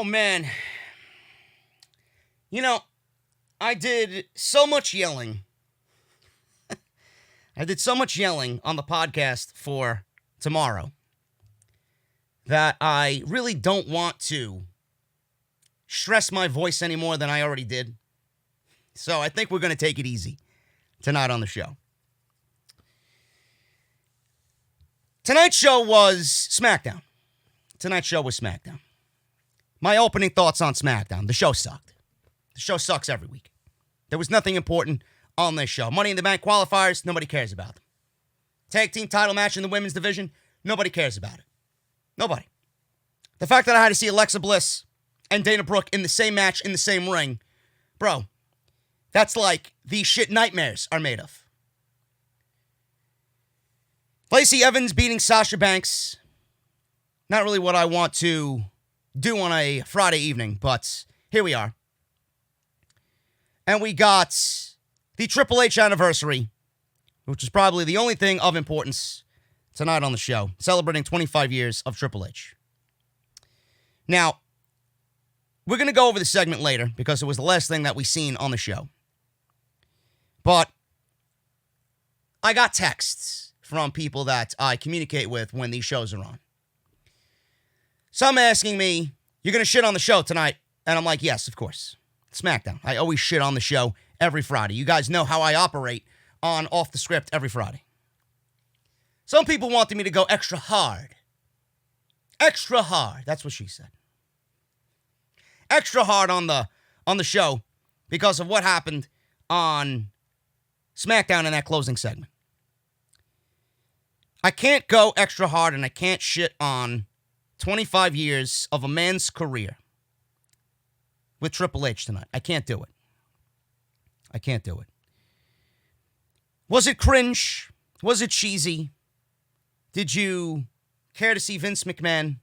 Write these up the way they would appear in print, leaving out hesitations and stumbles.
Oh, man. You know, I did so much yelling. I did so much yelling on the podcast for tomorrow that I really don't want to stress my voice any more than I already did. So I think we're going to take it easy tonight on the show. Tonight's show was SmackDown. My opening thoughts on SmackDown. The show sucked. The show sucks every week. There was nothing important on this show. Money in the Bank qualifiers, nobody cares about them. Tag team title match in the women's division, nobody cares about it. Nobody. The fact that I had to see Alexa Bliss and Dana Brooke in the same match, in the same ring, bro, that's like the shit nightmares are made of. Lacey Evans beating Sasha Banks, not really what I want to do on a Friday evening, but here we are. And we got the Triple H anniversary, which is probably the only thing of importance tonight on the show, celebrating 25 years of Triple H. Now, we're going to go over the segment later because it was the last thing that we seen on the show. But I got texts from people that I communicate with when these shows are on. Some asking me, you're going to shit on the show tonight? And I'm like, yes, of course. SmackDown. I always shit on the show every Friday. You guys know how I operate on Off the Script every Friday. Some people wanted me to go extra hard. Extra hard. That's what she said. Extra hard on the show because of what happened on SmackDown in that closing segment. I can't go extra hard and I can't shit on 25 years of a man's career with Triple H tonight. I can't do it. Was it cringe? Was it cheesy? Did you care to see Vince McMahon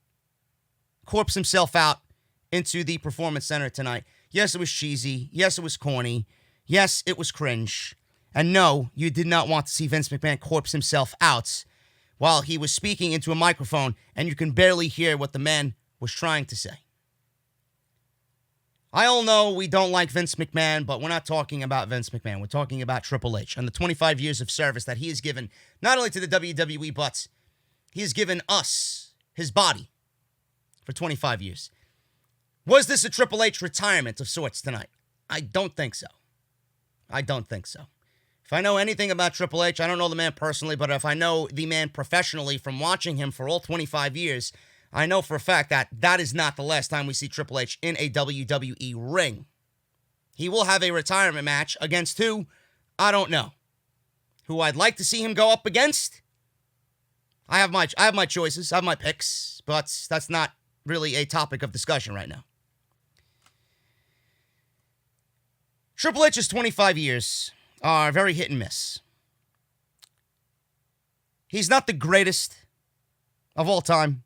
corpse himself out into the Performance Center tonight? Yes, it was cheesy. Yes, it was corny. Yes, it was cringe. And no, you did not want to see Vince McMahon corpse himself out while he was speaking into a microphone and you can barely hear what the man was trying to say. I all know we don't like Vince McMahon, but we're not talking about Vince McMahon. We're talking about Triple H and the 25 years of service that he has given not only to the WWE, but he has given us his body for 25 years. Was this a Triple H retirement of sorts tonight? I don't think so. If I know anything about Triple H, I don't know the man personally, but if I know the man professionally from watching him for all 25 years, I know for a fact that that is not the last time we see Triple H in a WWE ring. He will have a retirement match against who? I don't know. Who I'd like to see him go up against? I have my choices, I have my picks, but that's not really a topic of discussion right now. Triple H's 25 years are very hit and miss. He's not the greatest of all time.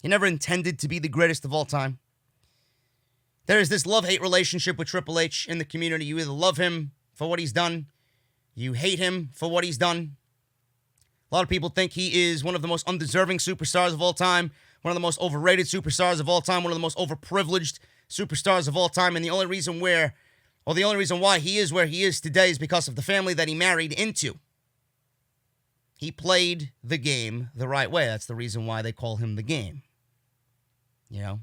He never intended to be the greatest of all time. There is this love-hate relationship with Triple H in the community. You either love him for what he's done, you hate him for what he's done. A lot of people think he is one of the most undeserving superstars of all time, one of the most overrated superstars of all time, one of the most overprivileged superstars of all time, and the only reason why he is where he is today is because of the family that he married into. He played the game the right way. That's the reason why they call him the Game. You know,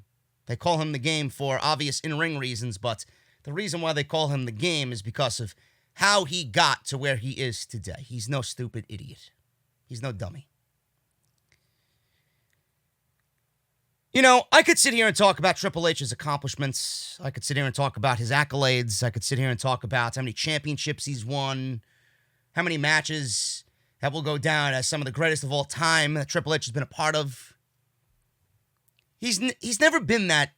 they call him the Game for obvious in-ring reasons, but the reason why they call him the Game is because of how he got to where he is today. He's no stupid idiot. He's no dummy. You know, I could sit here and talk about Triple H's accomplishments. I could sit here and talk about his accolades. I could sit here and talk about how many championships he's won, how many matches that will go down as some of the greatest of all time that Triple H has been a part of. He's never been that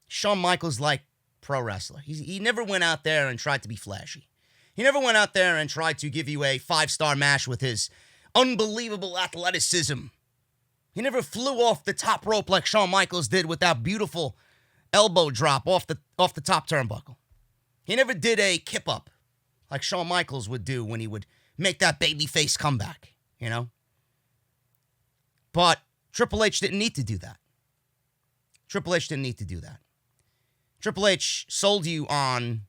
Shawn Michaels-like pro wrestler. He never went out there and tried to be flashy. He never went out there and tried to give you a 5-star match with his unbelievable athleticism. He never flew off the top rope like Shawn Michaels did with that beautiful elbow drop off the top turnbuckle. He never did a kip up like Shawn Michaels would do when he would make that babyface comeback, you know? But Triple H didn't need to do that. Triple H sold you on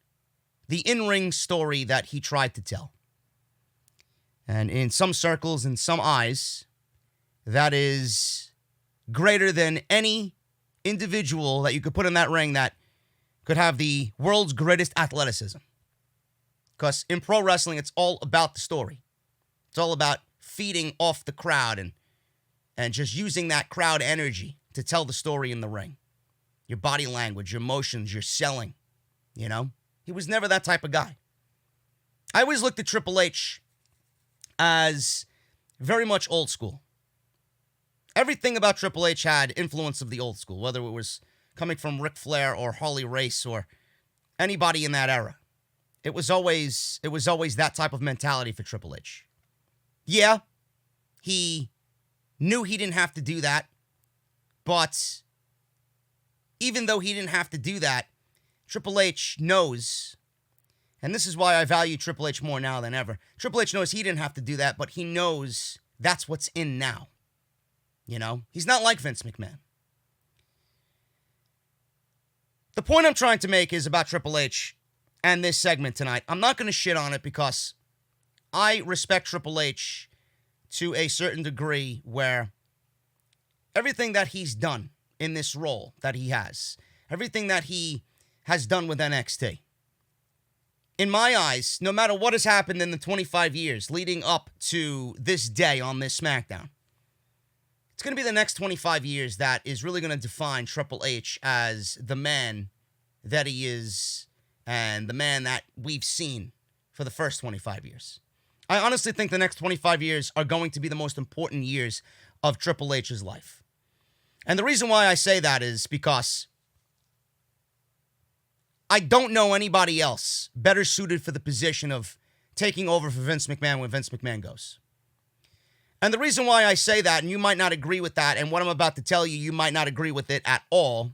the in-ring story that he tried to tell. And in some circles, in some eyes, that is greater than any individual that you could put in that ring that could have the world's greatest athleticism. Because in pro wrestling, it's all about the story. It's all about feeding off the crowd and just using that crowd energy to tell the story in the ring. Your body language, your emotions, your selling, you know? He was never that type of guy. I always looked at Triple H as very much old school. Everything about Triple H had influence of the old school, whether it was coming from Ric Flair or Harley Race or anybody in that era. It was always that type of mentality for Triple H. Yeah, he knew he didn't have to do that, but even though he didn't have to do that, Triple H knows, and this is why I value Triple H more now than ever. Triple H knows he didn't have to do that, but he knows that's what's in now. You know, he's not like Vince McMahon. The point I'm trying to make is about Triple H and this segment tonight. I'm not going to shit on it because I respect Triple H to a certain degree where everything that he's done in this role that he has, everything that he has done with NXT, in my eyes, no matter what has happened in the 25 years leading up to this day on this SmackDown, it's going to be the next 25 years that is really going to define Triple H as the man that he is and the man that we've seen for the first 25 years. I honestly think the next 25 years are going to be the most important years of Triple H's life. And the reason why I say that is because I don't know anybody else better suited for the position of taking over for Vince McMahon when Vince McMahon goes. And the reason why I say that, and you might not agree with that, and what I'm about to tell you, you might not agree with it at all.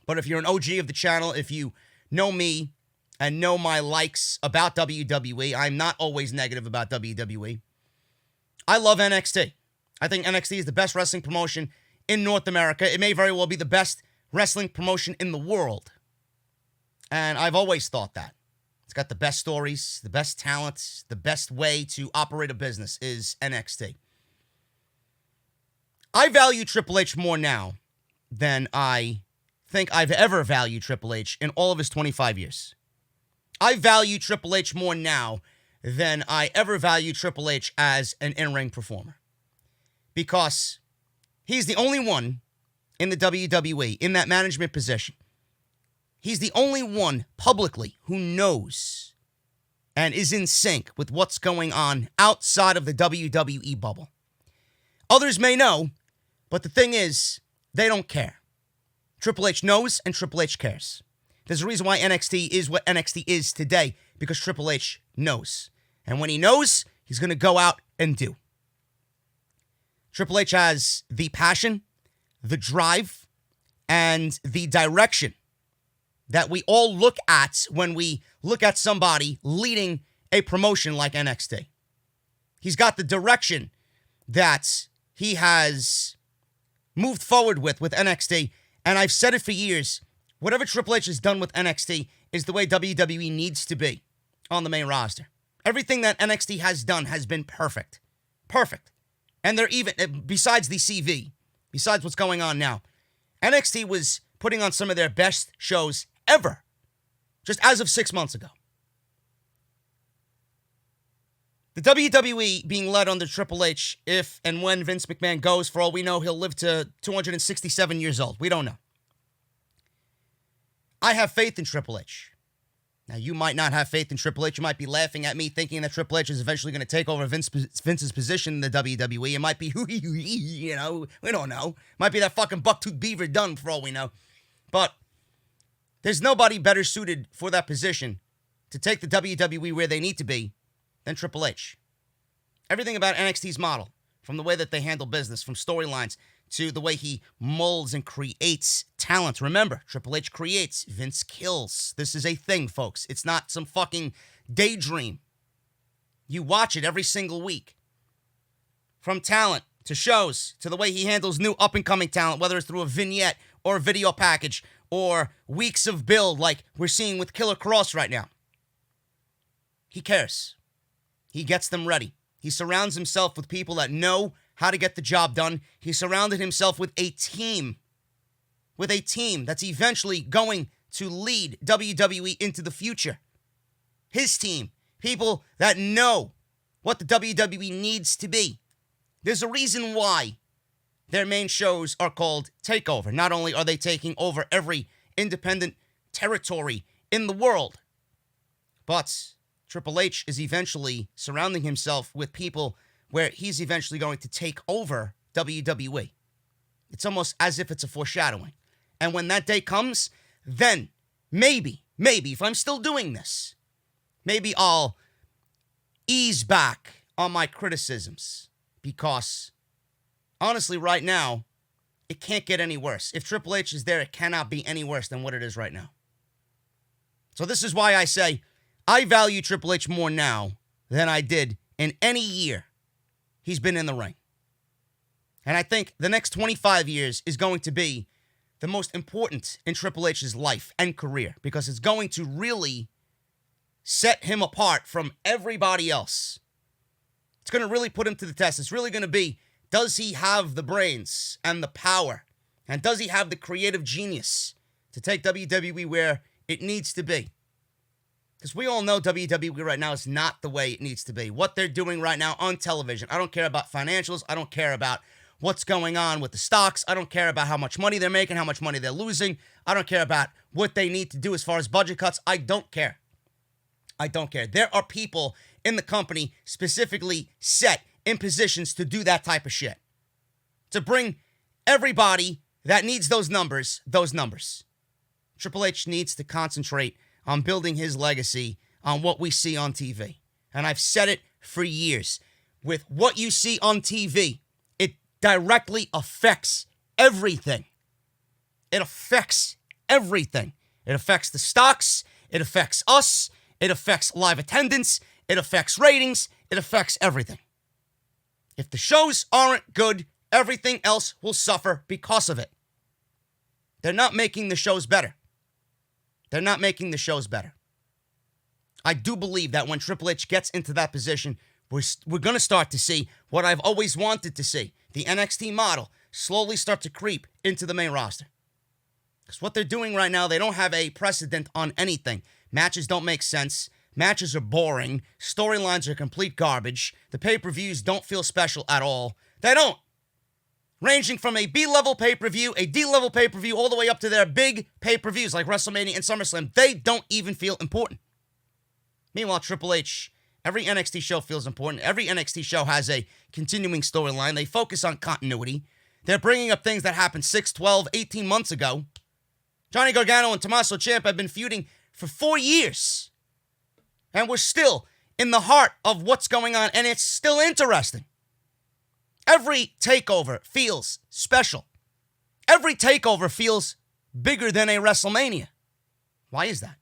But if you're an OG of the channel, if you know me and know my likes about WWE, I'm not always negative about WWE. I love NXT. I think NXT is the best wrestling promotion in North America. It may very well be the best wrestling promotion in the world. And I've always thought that. It's got the best stories, the best talent, the best way to operate a business is NXT. I value Triple H more now than I think I've ever valued Triple H in all of his 25 years. I value Triple H more now than I ever valued Triple H as an in-ring performer. Because he's the only one in the WWE in that management position. He's the only one publicly who knows and is in sync with what's going on outside of the WWE bubble. Others may know, but the thing is, they don't care. Triple H knows and Triple H cares. There's a reason why NXT is what NXT is today, because Triple H knows. And when he knows, he's going to go out and do. Triple H has the passion, the drive, and the direction that we all look at when we look at somebody leading a promotion like NXT. He's got the direction that he has moved forward with NXT, and I've said it for years. Whatever Triple H has done with NXT is the way WWE needs to be on the main roster. Everything that NXT has done has been perfect. Perfect. And they're even, besides the CV, besides what's going on now, NXT was putting on some of their best shows ever, just as of 6 months ago. The WWE being led under Triple H, if and when Vince McMahon goes, for all we know, he'll live to 267 years old. We don't know. I have faith in Triple H. Now, you might not have faith in Triple H. You might be laughing at me thinking that Triple H is eventually going to take over Vince's position in the WWE. It might be, you know, we don't know. Might be that fucking buck-toothed beaver done for all we know. But there's nobody better suited for that position to take the WWE where they need to be than Triple H. Everything about NXT's model, from the way that they handle business, from storylines, to the way he molds and creates talent. Remember, Triple H creates, Vince kills. This is a thing, folks. It's not some fucking daydream. You watch it every single week. From talent, to shows, to the way he handles new up-and-coming talent, whether it's through a vignette or a video package, or weeks of build like we're seeing with Killer Cross right now. He cares. He gets them ready. He surrounds himself with people that know how to get the job done. He surrounded himself with a team that's eventually going to lead WWE into the future. His team, people that know what the WWE needs to be. There's a reason why their main shows are called TakeOver. Not only are they taking over every independent territory in the world, but Triple H is eventually surrounding himself with people where he's eventually going to take over WWE. It's almost as if it's a foreshadowing. And when that day comes, then maybe, if I'm still doing this, maybe I'll ease back on my criticisms. Because, honestly, right now, it can't get any worse. If Triple H is there, it cannot be any worse than what it is right now. So this is why I say I value Triple H more now than I did in any year he's been in the ring. And I think the next 25 years is going to be the most important in Triple H's life and career, because it's going to really set him apart from everybody else. It's going to really put him to the test. It's really going to be, does he have the brains and the power? And does he have the creative genius to take WWE where it needs to be? Because we all know WWE right now is not the way it needs to be. What they're doing right now on television, I don't care about financials. I don't care about what's going on with the stocks. I don't care about how much money they're making, how much money they're losing. I don't care about what they need to do as far as budget cuts. I don't care. I don't care. There are people in the company specifically set in positions to do that type of shit. To bring everybody that needs those numbers. Triple H needs to concentrate on building his legacy on what we see on TV. And I've said it for years. With what you see on TV, it directly affects everything. It affects everything. It affects the stocks. It affects us. It affects live attendance. It affects ratings. It affects everything. If the shows aren't good, everything else will suffer because of it. They're not making the shows better. They're not making the shows better. I do believe that when Triple H gets into that position, we're going to start to see what I've always wanted to see. The NXT model slowly start to creep into the main roster. Because what they're doing right now, they don't have a precedent on anything. Matches don't make sense. Matches are boring. Storylines are complete garbage. The pay-per-views don't feel special at all. They don't. Ranging from a B-level pay-per-view, a D-level pay-per-view, all the way up to their big pay-per-views like WrestleMania and SummerSlam, they don't even feel important. Meanwhile, Triple H, every NXT show feels important. Every NXT show has a continuing storyline. They focus on continuity. They're bringing up things that happened 6, 12, 18 months ago. Johnny Gargano and Tommaso Ciampa have been feuding for 4 years. And we're still in the heart of what's going on, and it's still interesting. Every takeover feels special. Every takeover feels bigger than a WrestleMania. Why is that?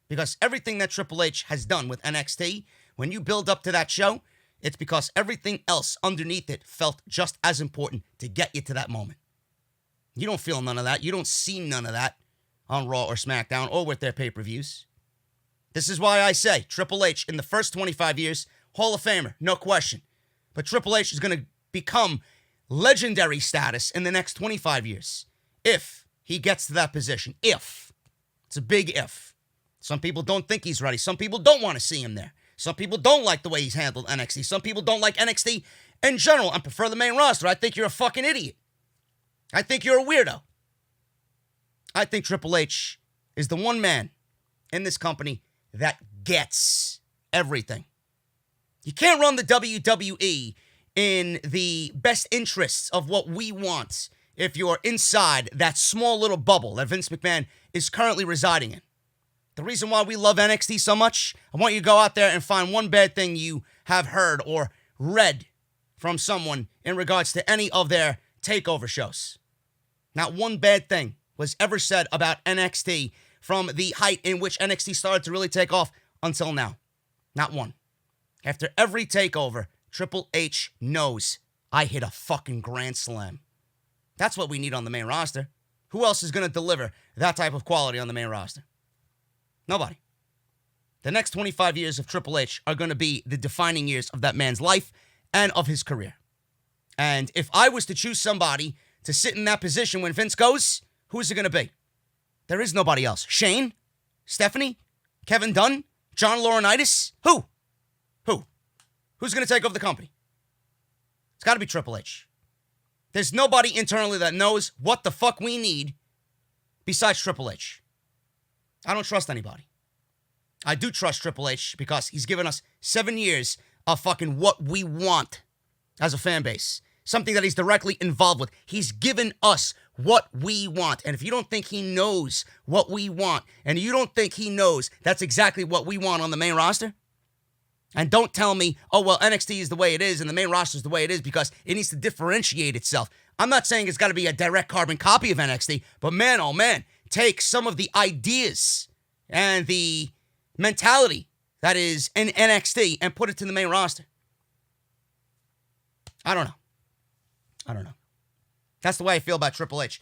Because everything that Triple H has done with NXT, when you build up to that show, it's because everything else underneath it felt just as important to get you to that moment. You don't feel none of that. You don't see none of that on Raw or SmackDown or with their pay-per-views. This is why I say Triple H in the first 25 years, Hall of Famer, no question. But Triple H is going to become legendary status in the next 25 years. If he gets to that position. If. It's a big if. Some people don't think he's ready. Some people don't want to see him there. Some people don't like the way he's handled NXT. Some people don't like NXT in general and prefer the main roster. I think you're a fucking idiot. I think you're a weirdo. I think Triple H is the one man in this company that gets everything. You can't run the WWE in the best interests of what we want if you're inside that small little bubble that Vince McMahon is currently residing in. The reason why we love NXT so much, I want you to go out there and find one bad thing you have heard or read from someone in regards to any of their takeover shows. Not one bad thing was ever said about NXT from the height in which NXT started to really take off until now. Not one. After every takeover, Triple H knows I hit a fucking grand slam. That's what we need on the main roster. Who else is going to deliver that type of quality on the main roster? Nobody. The next 25 years of Triple H are going to be the defining years of that man's life and of his career. And if I was to choose somebody to sit in that position when Vince goes, who is it going to be? There is nobody else. Shane? Stephanie? Kevin Dunn? John Laurinaitis? Who? Who's going to take over the company? It's got to be Triple H. There's nobody internally that knows what the fuck we need besides Triple H. I don't trust anybody. I do trust Triple H because he's given us 7 years of fucking what we want as a fan base. Something that he's directly involved with. He's given us what we want. And if you don't think he knows what we want, and you don't think he knows that's exactly what we want on the main roster, and don't tell me, oh, well, NXT is the way it is and the main roster is the way it is because it needs to differentiate itself. I'm not saying it's got to be a direct carbon copy of NXT, but man, oh man, take some of the ideas and the mentality that is in NXT and put it to the main roster. I don't know. That's the way I feel about Triple H.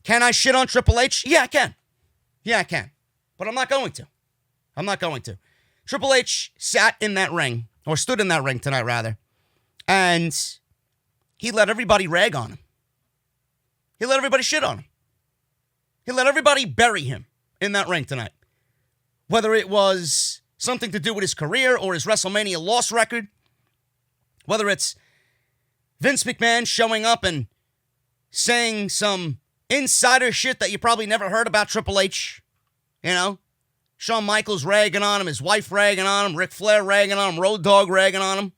Can I shit on Triple H? Yeah, I can. But I'm not going to. Triple H sat in that ring, or stood in that ring tonight, rather, and he let everybody rag on him. He let everybody shit on him. He let everybody bury him in that ring tonight. Whether it was something to do with his career or his WrestleMania loss record, whether it's Vince McMahon showing up and saying some insider shit that you probably never heard about Triple H, you know? Shawn Michaels ragging on him, his wife ragging on him, Ric Flair ragging on him, Road Dogg ragging on him.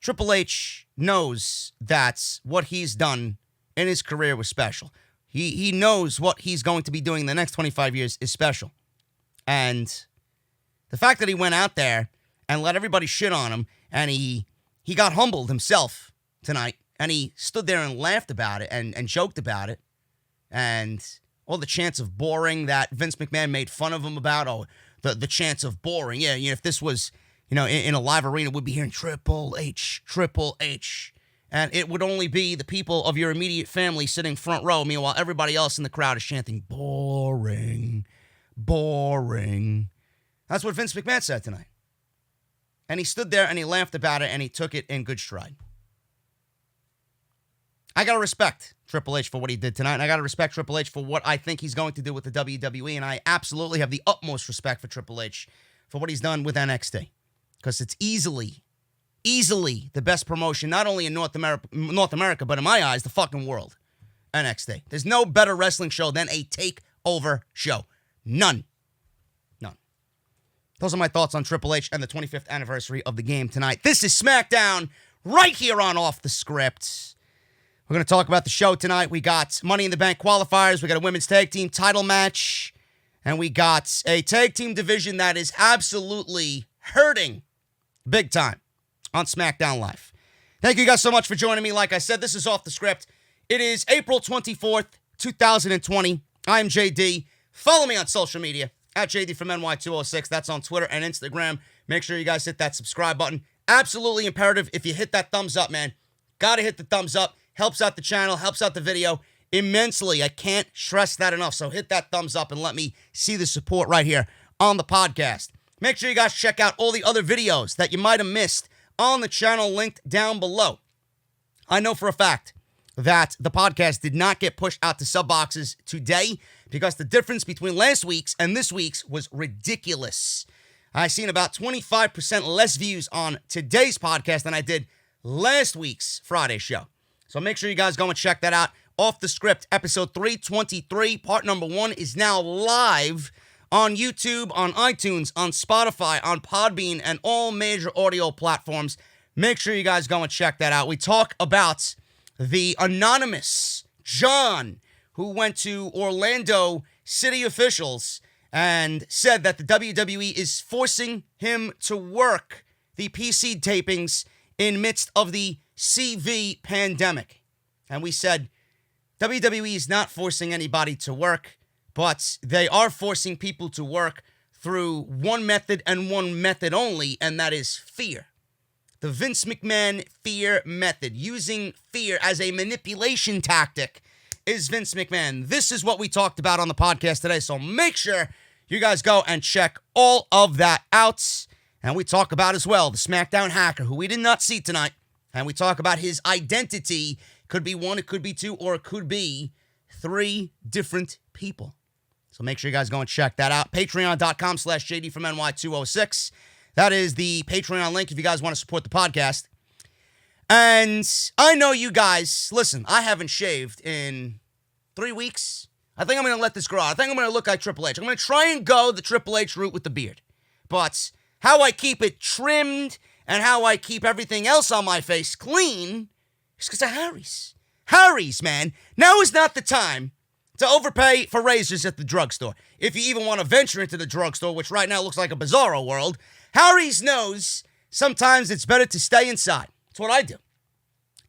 Triple H knows that what he's done in his career was special. He knows what he's going to be doing the next 25 years is special. And the fact that he went out there and let everybody shit on him, and he got humbled himself tonight, and he stood there and laughed about it and joked about it, and all the chants of boring that Vince McMahon made fun of him about, the chants of boring. Yeah, if this was, in a live arena, we'd be hearing Triple H, and it would only be the people of your immediate family sitting front row, meanwhile everybody else in the crowd is chanting, boring. That's what Vince McMahon said tonight. And he stood there and he laughed about it and he took it in good stride. I got to respect Triple H for what he did tonight, and I got to respect Triple H for what I think he's going to do with the WWE, and I absolutely have the utmost respect for Triple H for what he's done with NXT, because it's easily the best promotion, not only in North America, but in my eyes, the fucking world. NXT. There's no better wrestling show than a takeover show. None. Those are my thoughts on Triple H and the 25th anniversary of the game tonight. This is SmackDown right here on Off the Script. We're going to talk about the show tonight. We got Money in the Bank qualifiers. We got a women's tag team title match. And we got a tag team division that is absolutely hurting big time on SmackDown Live. Thank you guys so much for joining me. Like I said, this is Off the Script. It is April 24th, 2020. I'm JD. Follow me on social media at JDfromNY206. That's on Twitter and Instagram. Make sure you guys hit that subscribe button. Absolutely imperative. If you hit that thumbs up, man, gotta hit the thumbs up. Helps out the channel, helps out the video immensely. I can't stress that enough. So hit that thumbs up and let me see the support right here on the podcast. Make sure you guys check out all the other videos that you might have missed on the channel linked down below. I know for a fact that the podcast did not get pushed out to sub boxes today because the difference between last week's and this week's was ridiculous. I seen about 25% less views on today's podcast than I did last week's Friday show. So make sure you guys go and check that out. Off the Script, episode 323, part number 1 is now live on YouTube, on iTunes, on Spotify, on Podbean, and all major audio platforms. Make sure you guys go and check that out. We talk about the anonymous John who went to Orlando city officials and said that the WWE is forcing him to work the PC tapings in midst of the CV pandemic. And we said, WWE is not forcing anybody to work, but they are forcing people to work through one method and one method only, and that is fear. The Vince McMahon fear method, using fear as a manipulation tactic, is Vince McMahon. This is what we talked about on the podcast today, so make sure you guys go and check all of that out. And we talk about as well the SmackDown hacker, who we did not see tonight. And we talk about his identity. Could be one, it could be two, or it could be three different people. So make sure you guys go and check that out. Patreon.com/JDfromNY206. That is the Patreon link if you guys want to support the podcast. And I know you guys, listen, I haven't shaved in 3 weeks. I think I'm going to let this grow out. I think I'm going to look like Triple H. I'm going to try and go the Triple H route with the beard. But how I keep it trimmed and how I keep everything else on my face clean is because of Harry's. Harry's, man. Now is not the time to overpay for razors at the drugstore. If you even want to venture into the drugstore, which right now looks like a bizarro world, Harry's knows sometimes it's better to stay inside. That's what I do.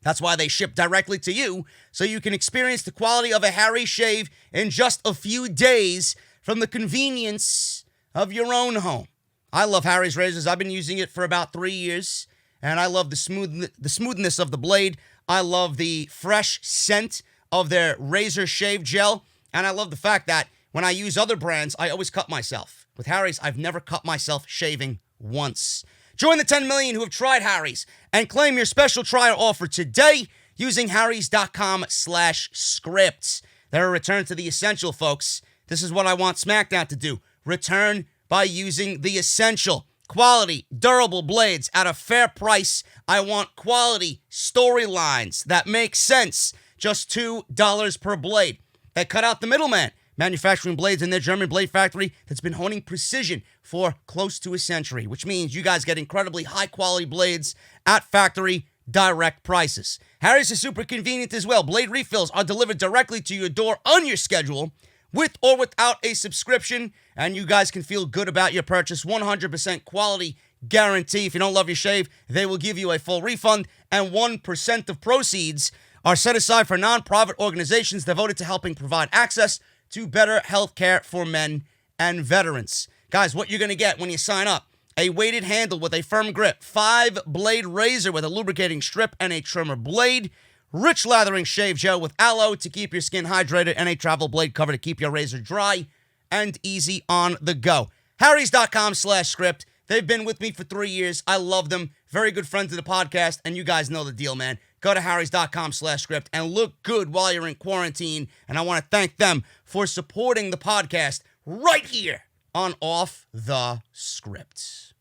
That's why they ship directly to you, so you can experience the quality of a Harry shave in just a few days from the convenience of your own home. I love Harry's razors. I've been using it for about 3 years, and I love the smoothness of the blade. I love the fresh scent of their razor shave gel, and I love the fact that when I use other brands, I always cut myself. With Harry's, I've never cut myself shaving once. Join the 10 million who have tried Harry's and claim your special trial offer today using harrys.com/scripts. They're a return to the essential, folks. This is what I want SmackDown to do. Return by using the essential. Quality, durable blades at a fair price. I want quality storylines that make sense. Just $2 per blade. They cut out the middleman. Manufacturing blades in their German blade factory that's been honing precision for close to a century, which means you guys get incredibly high-quality blades at factory direct prices. Harry's is super convenient as well. Blade refills are delivered directly to your door on your schedule, with or without a subscription, and you guys can feel good about your purchase. 100% quality guarantee. If you don't love your shave, they will give you a full refund, and 1% of proceeds are set aside for non-profit organizations devoted to helping provide access to better health care for men and veterans. Guys, what you're going to get when you sign up: a weighted handle with a firm grip, 5-blade razor with a lubricating strip and a trimmer blade, rich lathering shave gel with aloe to keep your skin hydrated, and a travel blade cover to keep your razor dry and easy on the go. Harrys.com/script. They've been with me for 3 years. I love them. Very good friends of the podcast, and you guys know the deal, man. Go to harrys.com/script and look good while you're in quarantine. And I want to thank them for supporting the podcast right here on Off the Script.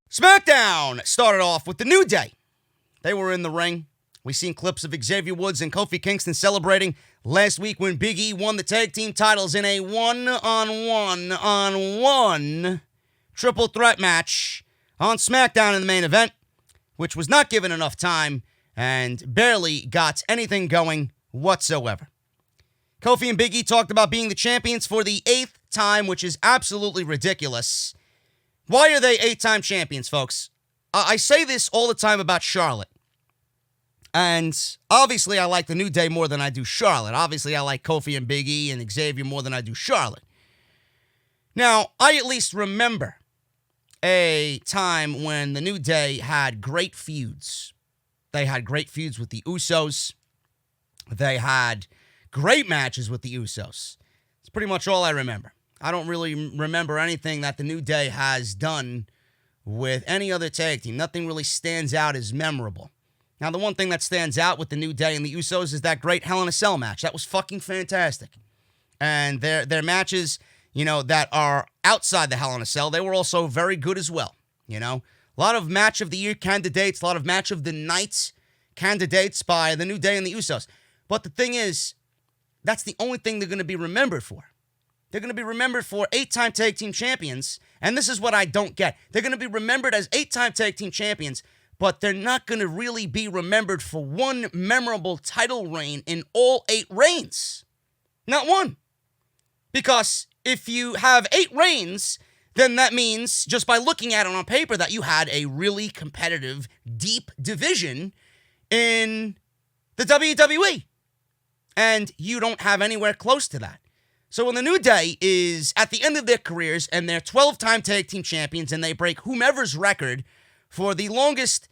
SmackDown started off with the New Day. They were in the ring. We seen clips of Xavier Woods and Kofi Kingston celebrating last week when Big E won the tag team titles in a one-on-one triple threat match on SmackDown in the main event, which was not given enough time and barely got anything going whatsoever. Kofi and Big E talked about being the champions for the 8th time, which is absolutely ridiculous. Why are they 8-time champions, folks? I say this all the time about Charlotte. And obviously I like the New Day more than I do Charlotte. Obviously I like Kofi and Big E and Xavier more than I do Charlotte. Now, I at least remember a time when the New Day had great feuds. They had great feuds with the Usos. They had great matches with the Usos. It's pretty much all I remember. I don't really remember anything that the New Day has done with any other tag team. Nothing really stands out as memorable. Now, the one thing that stands out with the New Day and the Usos is that great Hell in a Cell match. That was fucking fantastic. And their matches, you know, that are outside the Hell in a Cell, they were also very good as well, you know. A lot of match of the year candidates, a lot of match of the night candidates by the New Day and the Usos. But the thing is, that's the only thing they're going to be remembered for. They're going to be remembered for 8-time tag team champions, and this is what I don't get. They're going to be remembered as 8-time tag team champions, but they're not going to really be remembered for one memorable title reign in all 8 reigns. Not one. Because if you have 8 reigns, then that means, just by looking at it on paper, that you had a really competitive, deep division in the WWE. And you don't have anywhere close to that. So when the New Day is at the end of their careers and they're 12-time tag team champions and they break whomever's record for the longest,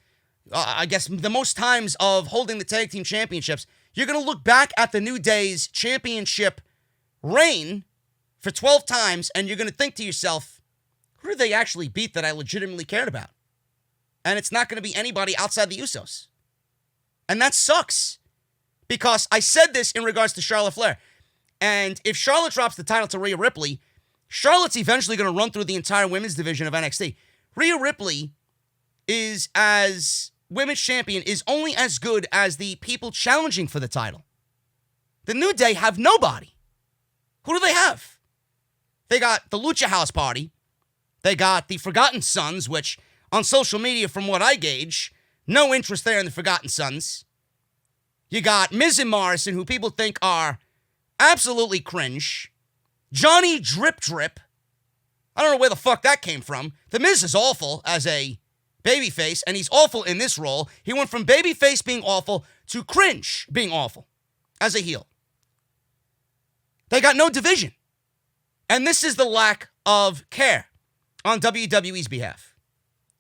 I guess the most times of holding the tag team championships, You're going to look back at the New Day's championship reign for 12 times, and you're going to think to yourself, who did they actually beat that I legitimately cared about? And it's not going to be anybody outside the Usos. And that sucks. Because I said this in regards to Charlotte Flair. And if Charlotte drops the title to Rhea Ripley, Charlotte's eventually going to run through the entire women's division of NXT. Rhea Ripley is, as women's champion, is only as good as the people challenging for the title. The New Day have nobody. Who do they have? They got the Lucha House Party. They got the Forgotten Sons, which on social media, from what I gauge, no interest there in the Forgotten Sons. You got Miz and Morrison, who people think are absolutely cringe. Johnny Drip Drip. I don't know where the fuck that came from. The Miz is awful as a babyface, and he's awful in this role. He went from babyface being awful to cringe being awful as a heel. They got no division. And this is the lack of care on WWE's behalf.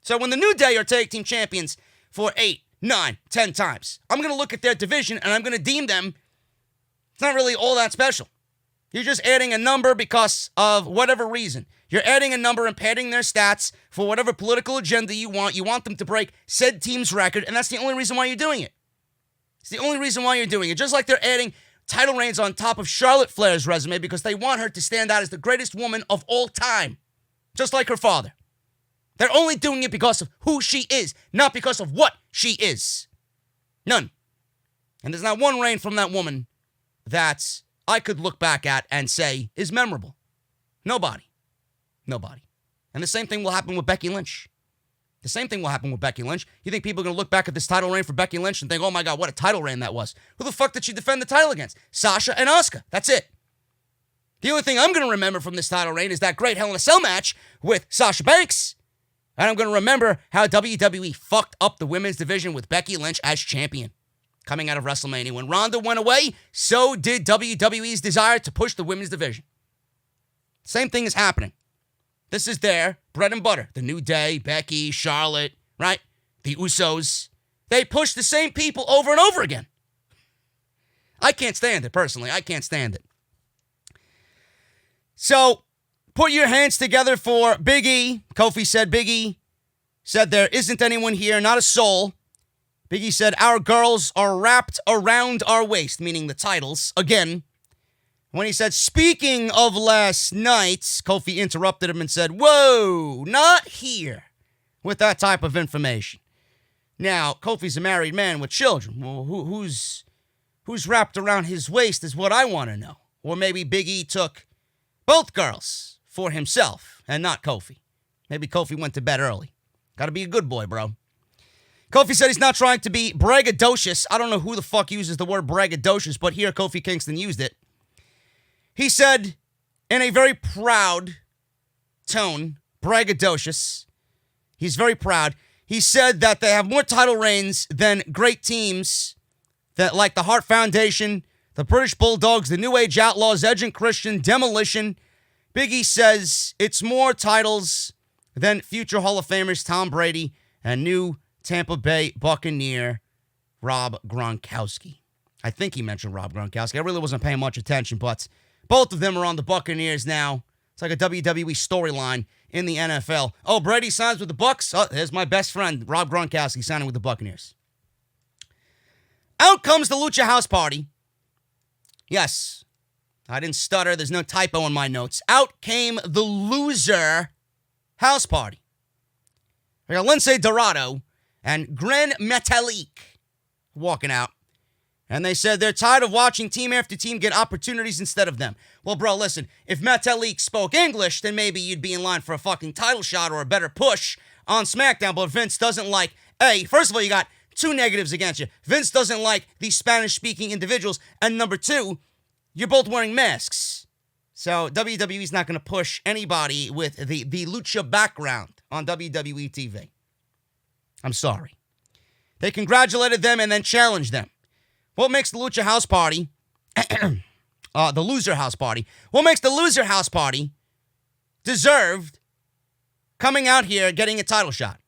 So when the New Day are tag team champions for 8, 9, 10 times, I'm going to look at their division and I'm going to deem them, it's not really all that special. You're just adding a number because of whatever reason. You're adding a number and padding their stats for whatever political agenda you want. You want them to break said team's record, and that's the only reason why you're doing it. It's the only reason why you're doing it. Just like they're adding title reigns on top of Charlotte Flair's resume because they want her to stand out as the greatest woman of all time, just like her father. They're only doing it because of who she is, not because of what she is. None. And there's not one reign from that woman that I could look back at and say is memorable. Nobody. And the same thing will happen with Becky Lynch. You think people are going to look back at this title reign for Becky Lynch and think, oh my God, what a title reign that was. Who the fuck did she defend the title against? Sasha and Asuka. That's it. The only thing I'm going to remember from this title reign is that great Hell in a Cell match with Sasha Banks. And I'm going to remember how WWE fucked up the women's division with Becky Lynch as champion coming out of WrestleMania. When Ronda went away, so did WWE's desire to push the women's division. Same thing is happening. This is their bread and butter. The New Day, Becky, Charlotte, right? The Usos. They push the same people over and over again. I can't stand it, personally. I can't stand it. So, put your hands together for Big E. Kofi said Big E said there isn't anyone here, not a soul. Big E said our girls are wrapped around our waist, meaning the titles, again. When he said, speaking of last night, Kofi interrupted him and said, whoa, not here with that type of information. Now, Kofi's a married man with children. Well, who's wrapped around his waist is what I want to know. Or maybe Big E took both girls for himself and not Kofi. Maybe Kofi went to bed early. Got to be a good boy, bro. Kofi said he's not trying to be braggadocious. I don't know who the fuck uses the word braggadocious, but here Kofi Kingston used it. He said, in a very proud tone, braggadocious, he's very proud. He said that they have more title reigns than great teams that like the Hart Foundation, the British Bulldogs, the New Age Outlaws, Edge and Christian, Demolition. Big E says it's more titles than future Hall of Famers Tom Brady and new Tampa Bay Buccaneer Rob Gronkowski. I think he mentioned Rob Gronkowski. I really wasn't paying much attention, but both of them are on the Buccaneers now. It's like a WWE storyline in the NFL. Oh, Brady signs with the Bucs. Oh, there's my best friend, Rob Gronkowski, signing with the Buccaneers. Out comes the Lucha House Party. Yes, I didn't stutter. There's no typo in my notes. Out came the Loser House Party. We got Lince Dorado and Gran Metalik walking out. And they said they're tired of watching team after team get opportunities instead of them. Well, bro, listen, if Metalik spoke English, then maybe you'd be in line for a fucking title shot or a better push on SmackDown. But Vince doesn't like, hey, first of all, you got two negatives against you. Vince doesn't like these Spanish-speaking individuals. And number two, you're both wearing masks. So WWE's not going to push anybody with the lucha background on WWE TV. I'm sorry. They congratulated them and then challenged them. What makes the Lucha House Party, the Loser House Party, what makes the Loser House Party deserved coming out here getting a title shot?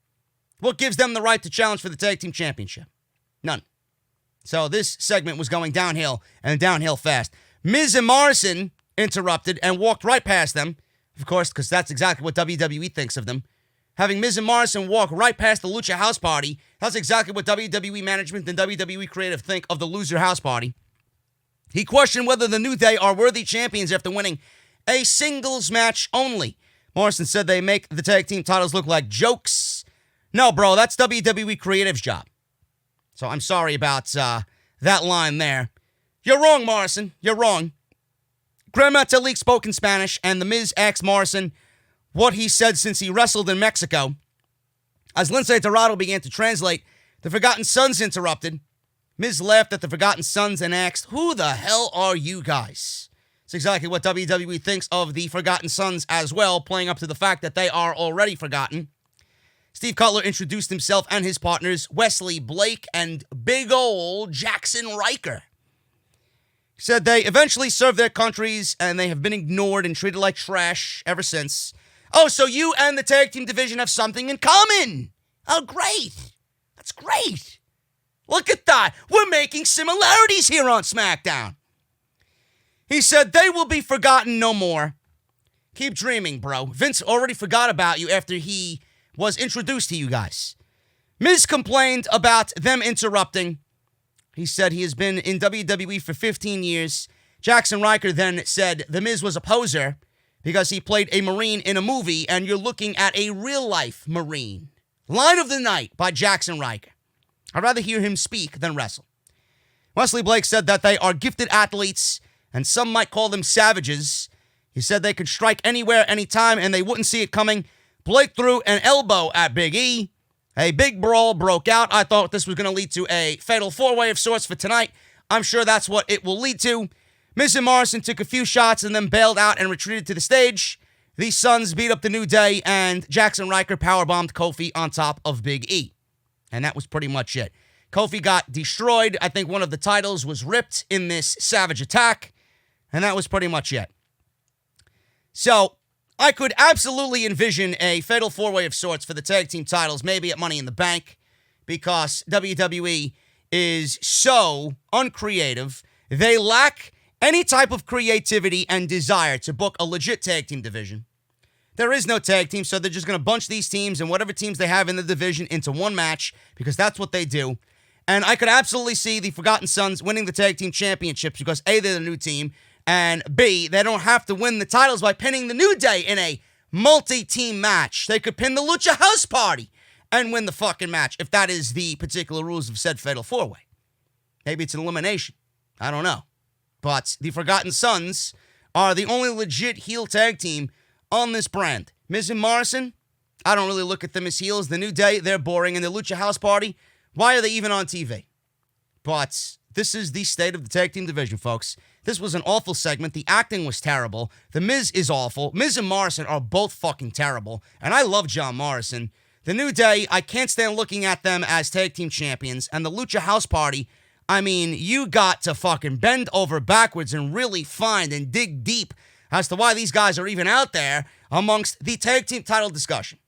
What gives them the right to challenge for the Tag Team Championship? None. So this segment was going downhill, and downhill fast. Miz and Morrison interrupted and walked right past them, of course, because that's exactly what WWE thinks of them. Having Miz and Morrison walk right past the Lucha House Party, that's exactly what WWE management and WWE creative think of the Loser House Party. He questioned whether the New Day are worthy champions after winning a singles match only. Morrison said they make the tag team titles look like jokes. No, bro, that's WWE creative's job. So I'm sorry about that line there. You're wrong, Morrison. You're wrong. Gran Metalik spoke in Spanish, and The Miz asked Morrison what he said since he wrestled in Mexico. As Lince Dorado began to translate, the Forgotten Sons interrupted. Miz laughed at the Forgotten Sons and asked, "Who the hell are you guys?" It's exactly what WWE thinks of the Forgotten Sons as well, playing up to the fact that they are already forgotten. Steve Cutler introduced himself and his partners, Wesley Blake and big old Jackson Ryker. He said they eventually served their countries and they have been ignored and treated like trash ever since. Oh, so you and the tag team division have something in common. Oh, great. That's great. Look at that. We're making similarities here on SmackDown. He said they will be forgotten no more. Keep dreaming, bro. Vince already forgot about you after he was introduced to you guys. Miz complained about them interrupting. He said he has been in WWE for 15 years. Jackson Ryker then said The Miz was a poser because he played a Marine in a movie and you're looking at a real-life Marine. Line of the night by Jackson Ryker. I'd rather hear him speak than wrestle. Wesley Blake said that they are gifted athletes and some might call them savages. He said they could strike anywhere, anytime, and they wouldn't see it coming. Blake threw an elbow at Big E. A big brawl broke out. I thought this was going to lead to a fatal four-way of sorts for tonight. I'm sure that's what it will lead to. Miz and Morrison took a few shots and then bailed out and retreated to the stage. These Sons beat up the New Day, and Jackson Ryker powerbombed Kofi on top of Big E. And that was pretty much it. Kofi got destroyed. I think one of the titles was ripped in this savage attack. And that was pretty much it. So, I could absolutely envision a fatal four-way of sorts for the tag team titles, maybe at Money in the Bank, because WWE is so uncreative. They lack any type of creativity and desire to book a legit tag team division. There is no tag team, so they're just going to bunch these teams and whatever teams they have in the division into one match, because that's what they do. And I could absolutely see the Forgotten Sons winning the tag team championships because A, they're the new team, and B, they don't have to win the titles by pinning the New Day in a multi-team match. They could pin the Lucha House Party and win the fucking match if that is the particular rules of said Fatal 4-Way. Maybe it's an elimination. I don't know. But the Forgotten Sons are the only legit heel tag team on this brand. Miz and Morrison, I don't really look at them as heels. The New Day, they're boring. And the Lucha House Party, why are they even on TV? But this is the state of the tag team division, folks. This was an awful segment. The acting was terrible. The Miz is awful. Miz and Morrison are both fucking terrible. And I love John Morrison. The New Day, I can't stand looking at them as tag team champions. And the Lucha House Party, I mean, you got to fucking bend over backwards and really find and dig deep as to why these guys are even out there amongst the tag team title discussion.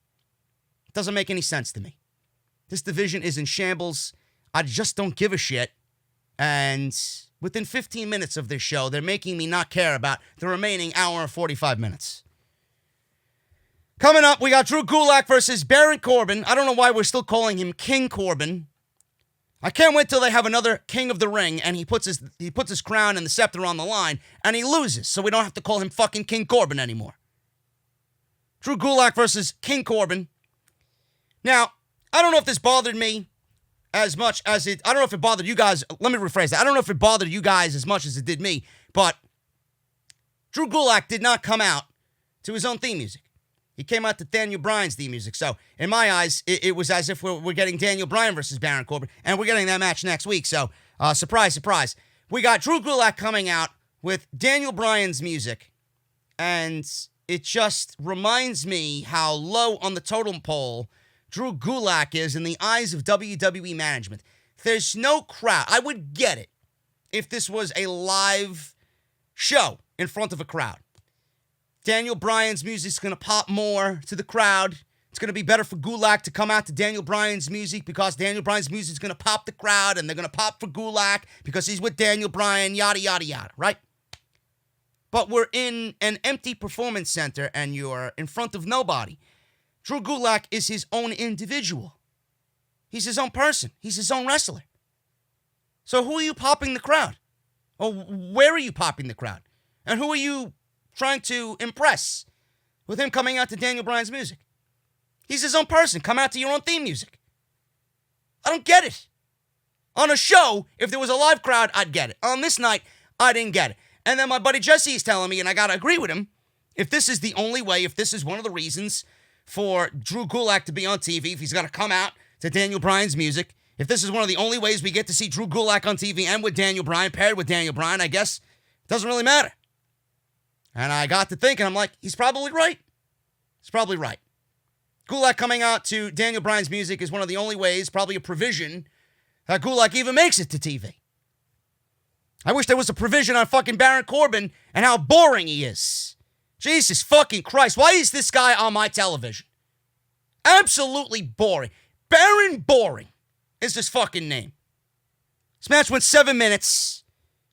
It doesn't make any sense to me. This division is in shambles. I just don't give a shit. And within 15 minutes of this show, they're making me not care about the remaining hour and 45 minutes. Coming up, we got Drew Gulak versus Baron Corbin. I don't know why we're still calling him King Corbin. I can't wait till they have another King of the Ring and he puts his crown and the scepter on the line and he loses, so we don't have to call him fucking King Corbin anymore. Drew Gulak versus King Corbin. Now, I don't know if this bothered me as much as I don't know if it bothered you guys. Let me rephrase that. I don't know if it bothered you guys as much as it did me, but Drew Gulak did not come out to his own theme music. He came out to Daniel Bryan's theme music. So, in my eyes, it was as if we're getting Daniel Bryan versus Baron Corbin, and we're getting that match next week. So, surprise, surprise. We got Drew Gulak coming out with Daniel Bryan's music, and it just reminds me how low on the totem pole Drew Gulak is in the eyes of WWE management. There's no crowd. I would get it if this was a live show in front of a crowd. Daniel Bryan's music's going to pop more to the crowd. It's going to be better for Gulak to come out to Daniel Bryan's music because Daniel Bryan's music is going to pop the crowd and they're going to pop for Gulak because he's with Daniel Bryan, yada, yada, yada, right? But we're in an empty performance center and you're in front of nobody. Drew Gulak is his own individual. He's his own person. He's his own wrestler. So who are you popping the crowd? Or where are you popping the crowd? And who are you trying to impress with him coming out to Daniel Bryan's music? He's his own person. Come out to your own theme music. I don't get it. On a show, if there was a live crowd, I'd get it. On this night, I didn't get it. And then my buddy Jesse is telling me, and I got to agree with him, if this is the only way, if this is one of the reasons for Drew Gulak to be on TV, if he's going to come out to Daniel Bryan's music, if this is one of the only ways we get to see Drew Gulak on TV and with Daniel Bryan, paired with Daniel Bryan, I guess it doesn't really matter. And I got to thinking, I'm like, he's probably right. He's probably right. Gulak coming out to Daniel Bryan's music is one of the only ways, probably a provision, that Gulak even makes it to TV. I wish there was a provision on fucking Baron Corbin and how boring he is. Jesus fucking Christ, why is this guy on my television? Absolutely boring. Baron Boring is his fucking name. This match went 7 minutes.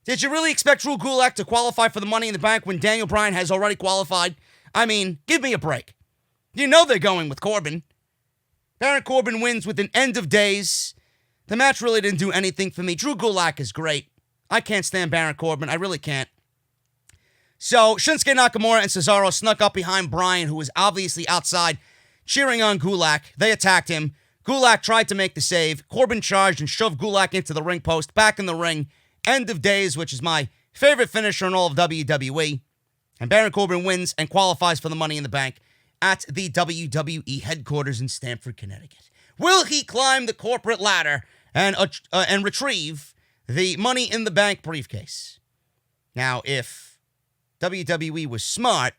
Did you really expect Drew Gulak to qualify for the Money in the Bank when Daniel Bryan has already qualified? I mean, give me a break. You know they're going with Corbin. Baron Corbin wins with an end of days. The match really didn't do anything for me. Drew Gulak is great. I can't stand Baron Corbin. I really can't. So, Shinsuke Nakamura and Cesaro snuck up behind Bryan, who was obviously outside, cheering on Gulak. They attacked him. Gulak tried to make the save. Corbin charged and shoved Gulak into the ring post. Back in the ring. End of days, which is my favorite finisher in all of WWE. And Baron Corbin wins and qualifies for the Money in the Bank at the WWE headquarters in Stamford, Connecticut. Will he climb the corporate ladder and retrieve the Money in the Bank briefcase? Now, if WWE was smart,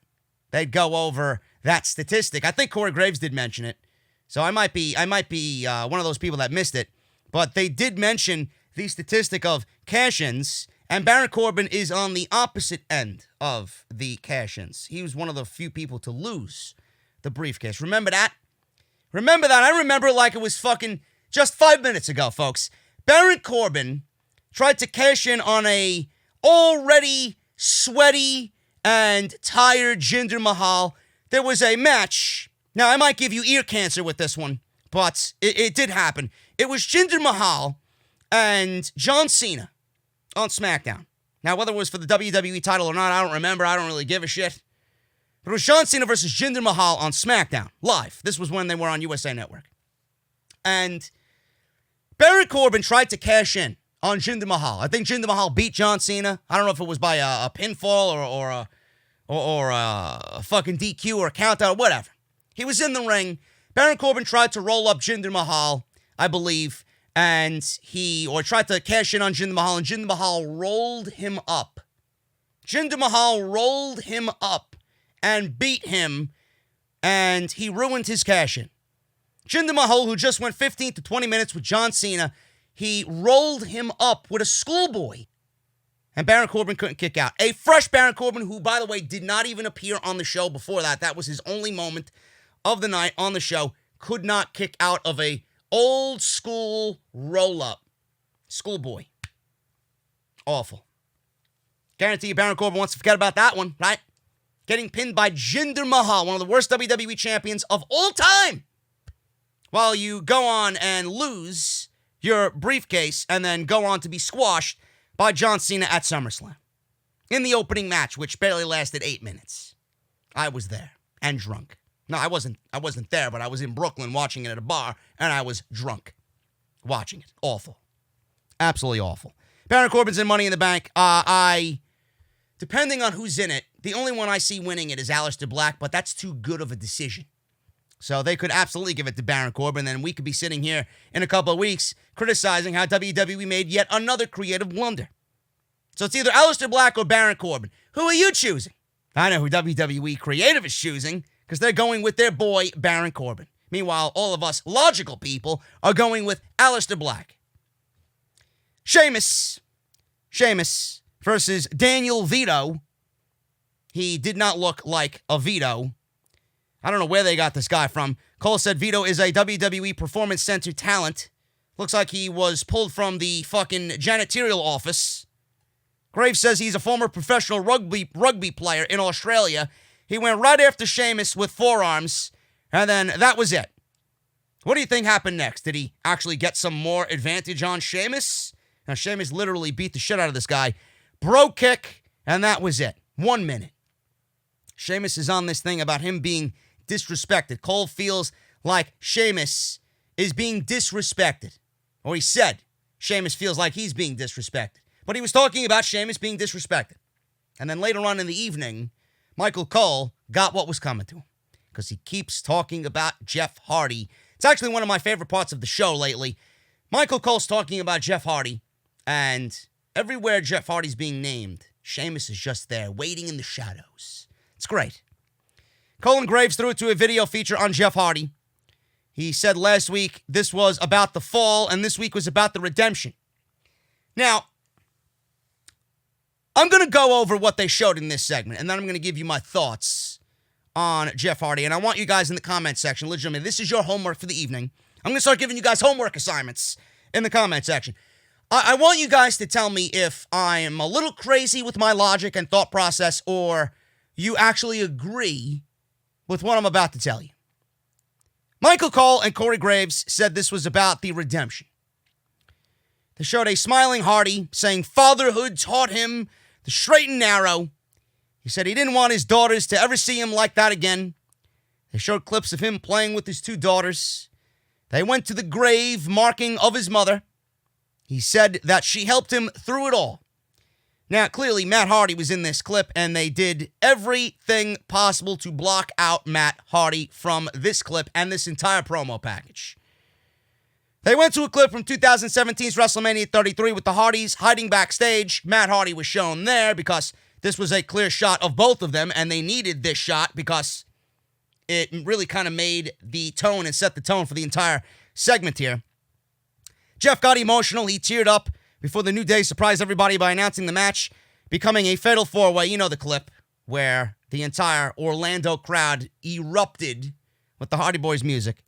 they'd go over that statistic. I think Corey Graves did mention it, so I might be one of those people that missed it. But they did mention the statistic of cash-ins, and Baron Corbin is on the opposite end of the cash-ins. He was one of the few people to lose the briefcase. Remember that? Remember that? I remember it like it was fucking just 5 minutes ago, folks. Baron Corbin tried to cash in on a already sweaty and tired Jinder Mahal. There was a match. Now, I might give you ear cancer with this one, but it did happen. It was Jinder Mahal and John Cena on SmackDown. Now, whether it was for the WWE title or not, I don't remember. I don't really give a shit. But it was John Cena versus Jinder Mahal on SmackDown, live. This was when they were on USA Network. And Baron Corbin tried to cash in on Jinder Mahal. I think Jinder Mahal beat John Cena. I don't know if it was by a pinfall or a fucking DQ or a countout or whatever. He was in the ring. Baron Corbin tried to roll up Jinder Mahal, I believe, and he tried to cash in on Jinder Mahal, and Jinder Mahal rolled him up. Jinder Mahal rolled him up and beat him, and he ruined his cash-in. Jinder Mahal, who just went 15 to 20 minutes with John Cena, he rolled him up with a schoolboy, and Baron Corbin couldn't kick out. A fresh Baron Corbin, who, by the way, did not even appear on the show before that. That was his only moment of the night on the show. Could not kick out of a old school roll-up. Schoolboy. Awful. Guarantee you Baron Corbin wants to forget about that one, right? Getting pinned by Jinder Mahal, one of the worst WWE champions of all time. While you go on and lose your briefcase and then go on to be squashed by John Cena at SummerSlam. In the opening match, which barely lasted 8 minutes. I was there and drunk. No, I wasn't there, but I was in Brooklyn watching it at a bar, and I was drunk watching it. Awful. Absolutely awful. Baron Corbin's in Money in the Bank. Depending on who's in it, the only one I see winning it is Aleister Black, but that's too good of a decision. So they could absolutely give it to Baron Corbin, and we could be sitting here in a couple of weeks criticizing how WWE made yet another creative blunder. So it's either Aleister Black or Baron Corbin. Who are you choosing? I know who WWE Creative is choosing, because they're going with their boy, Baron Corbin. Meanwhile, all of us logical people are going with Aleister Black. Sheamus versus Daniel Vito. He did not look like a Vito. I don't know where they got this guy from. Cole said Vito is a WWE Performance Center talent. Looks like he was pulled from the fucking janitorial office. Graves says he's a former professional rugby player in Australia. He went right after Sheamus with forearms, and then that was it. What do you think happened next? Did he actually get some more advantage on Sheamus? Now, Sheamus literally beat the shit out of this guy. Bro kick, and that was it. 1 minute. Sheamus is on this thing about him being disrespected. Cole feels like Sheamus is being disrespected. Or he said Sheamus feels like he's being disrespected. But he was talking about Sheamus being disrespected. And then later on in the evening, Michael Cole got what was coming to him. Because he keeps talking about Jeff Hardy. It's actually one of my favorite parts of the show lately. Michael Cole's talking about Jeff Hardy. And everywhere Jeff Hardy's being named, Sheamus is just there, waiting in the shadows. It's great. Colin Graves threw it to a video feature on Jeff Hardy. He said last week this was about the fall, and this week was about the redemption. Now, I'm going to go over what they showed in this segment, and then I'm going to give you my thoughts on Jeff Hardy. And I want you guys in the comment section, legitimately, this is your homework for the evening. I'm going to start giving you guys homework assignments in the comment section. I want you guys to tell me if I'm a little crazy with my logic and thought process, or you actually agree with what I'm about to tell you. Michael Cole and Corey Graves said this was about the redemption. They showed a smiling Hardy saying fatherhood taught him the straight and narrow. He said he didn't want his daughters to ever see him like that again. They showed clips of him playing with his 2 daughters. They went to the grave marking of his mother. He said that she helped him through it all. Now, clearly, Matt Hardy was in this clip, and they did everything possible to block out Matt Hardy from this clip and this entire promo package. They went to a clip from 2017's WrestleMania 33 with the Hardys hiding backstage. Matt Hardy was shown there because this was a clear shot of both of them, and they needed this shot because it really kind of made the tone and set the tone for the entire segment here. Jeff got emotional. He teared up before the New Day surprised everybody by announcing the match becoming a fatal 4-way. You know the clip where the entire Orlando crowd erupted with the Hardy Boys music.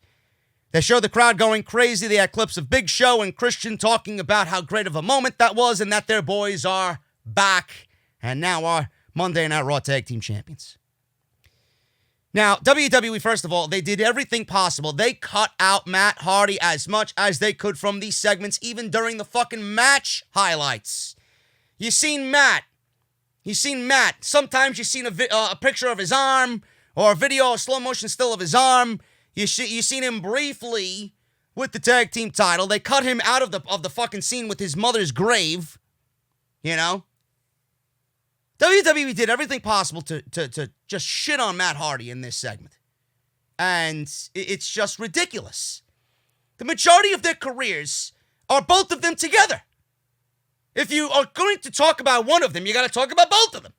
They showed the crowd going crazy. They had clips of Big Show and Christian talking about how great of a moment that was and that their boys are back and now are Monday Night Raw Tag Team Champions. Now, WWE, first of all, they did everything possible. They cut out Matt Hardy as much as they could from these segments, even during the fucking match highlights. You seen Matt. Sometimes you seen a picture of his arm or a video, a slow motion still of his arm. You seen him briefly with the tag team title. They cut him out of the fucking scene with his mother's grave. You know? WWE did everything possible to just shit on Matt Hardy in this segment. And it's just ridiculous. The majority of their careers are both of them together. If you are going to talk about one of them, you got to talk about both of them.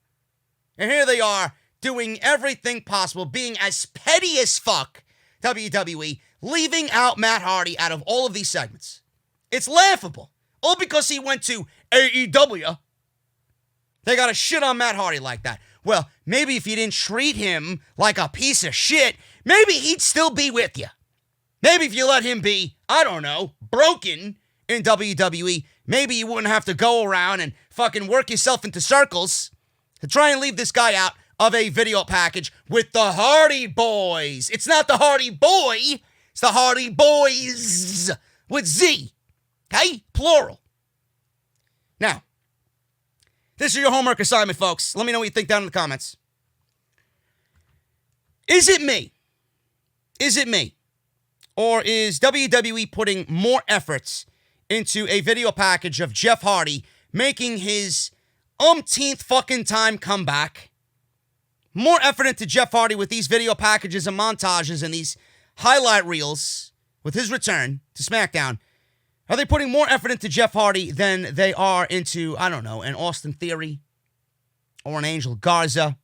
And here they are doing everything possible, being as petty as fuck, WWE, leaving out Matt Hardy out of all of these segments. It's laughable. All because he went to AEW. They got to shit on Matt Hardy like that. Well, maybe if you didn't treat him like a piece of shit, maybe he'd still be with you. Maybe if you let him be, I don't know, broken in WWE, maybe you wouldn't have to go around and fucking work yourself into circles to try and leave this guy out of a video package with the Hardy Boys. It's not the Hardy Boy, it's the Hardy Boys with Z. Okay? Plural. Now, this is your homework assignment, folks. Let me know what you think down in the comments. Is it me? Or is WWE putting more efforts into a video package of Jeff Hardy making his umpteenth fucking time comeback? More effort into Jeff Hardy with these video packages and montages and these highlight reels with his return to SmackDown. Are they putting more effort into Jeff Hardy than they are into, I don't know, an Austin Theory or an Angel Garza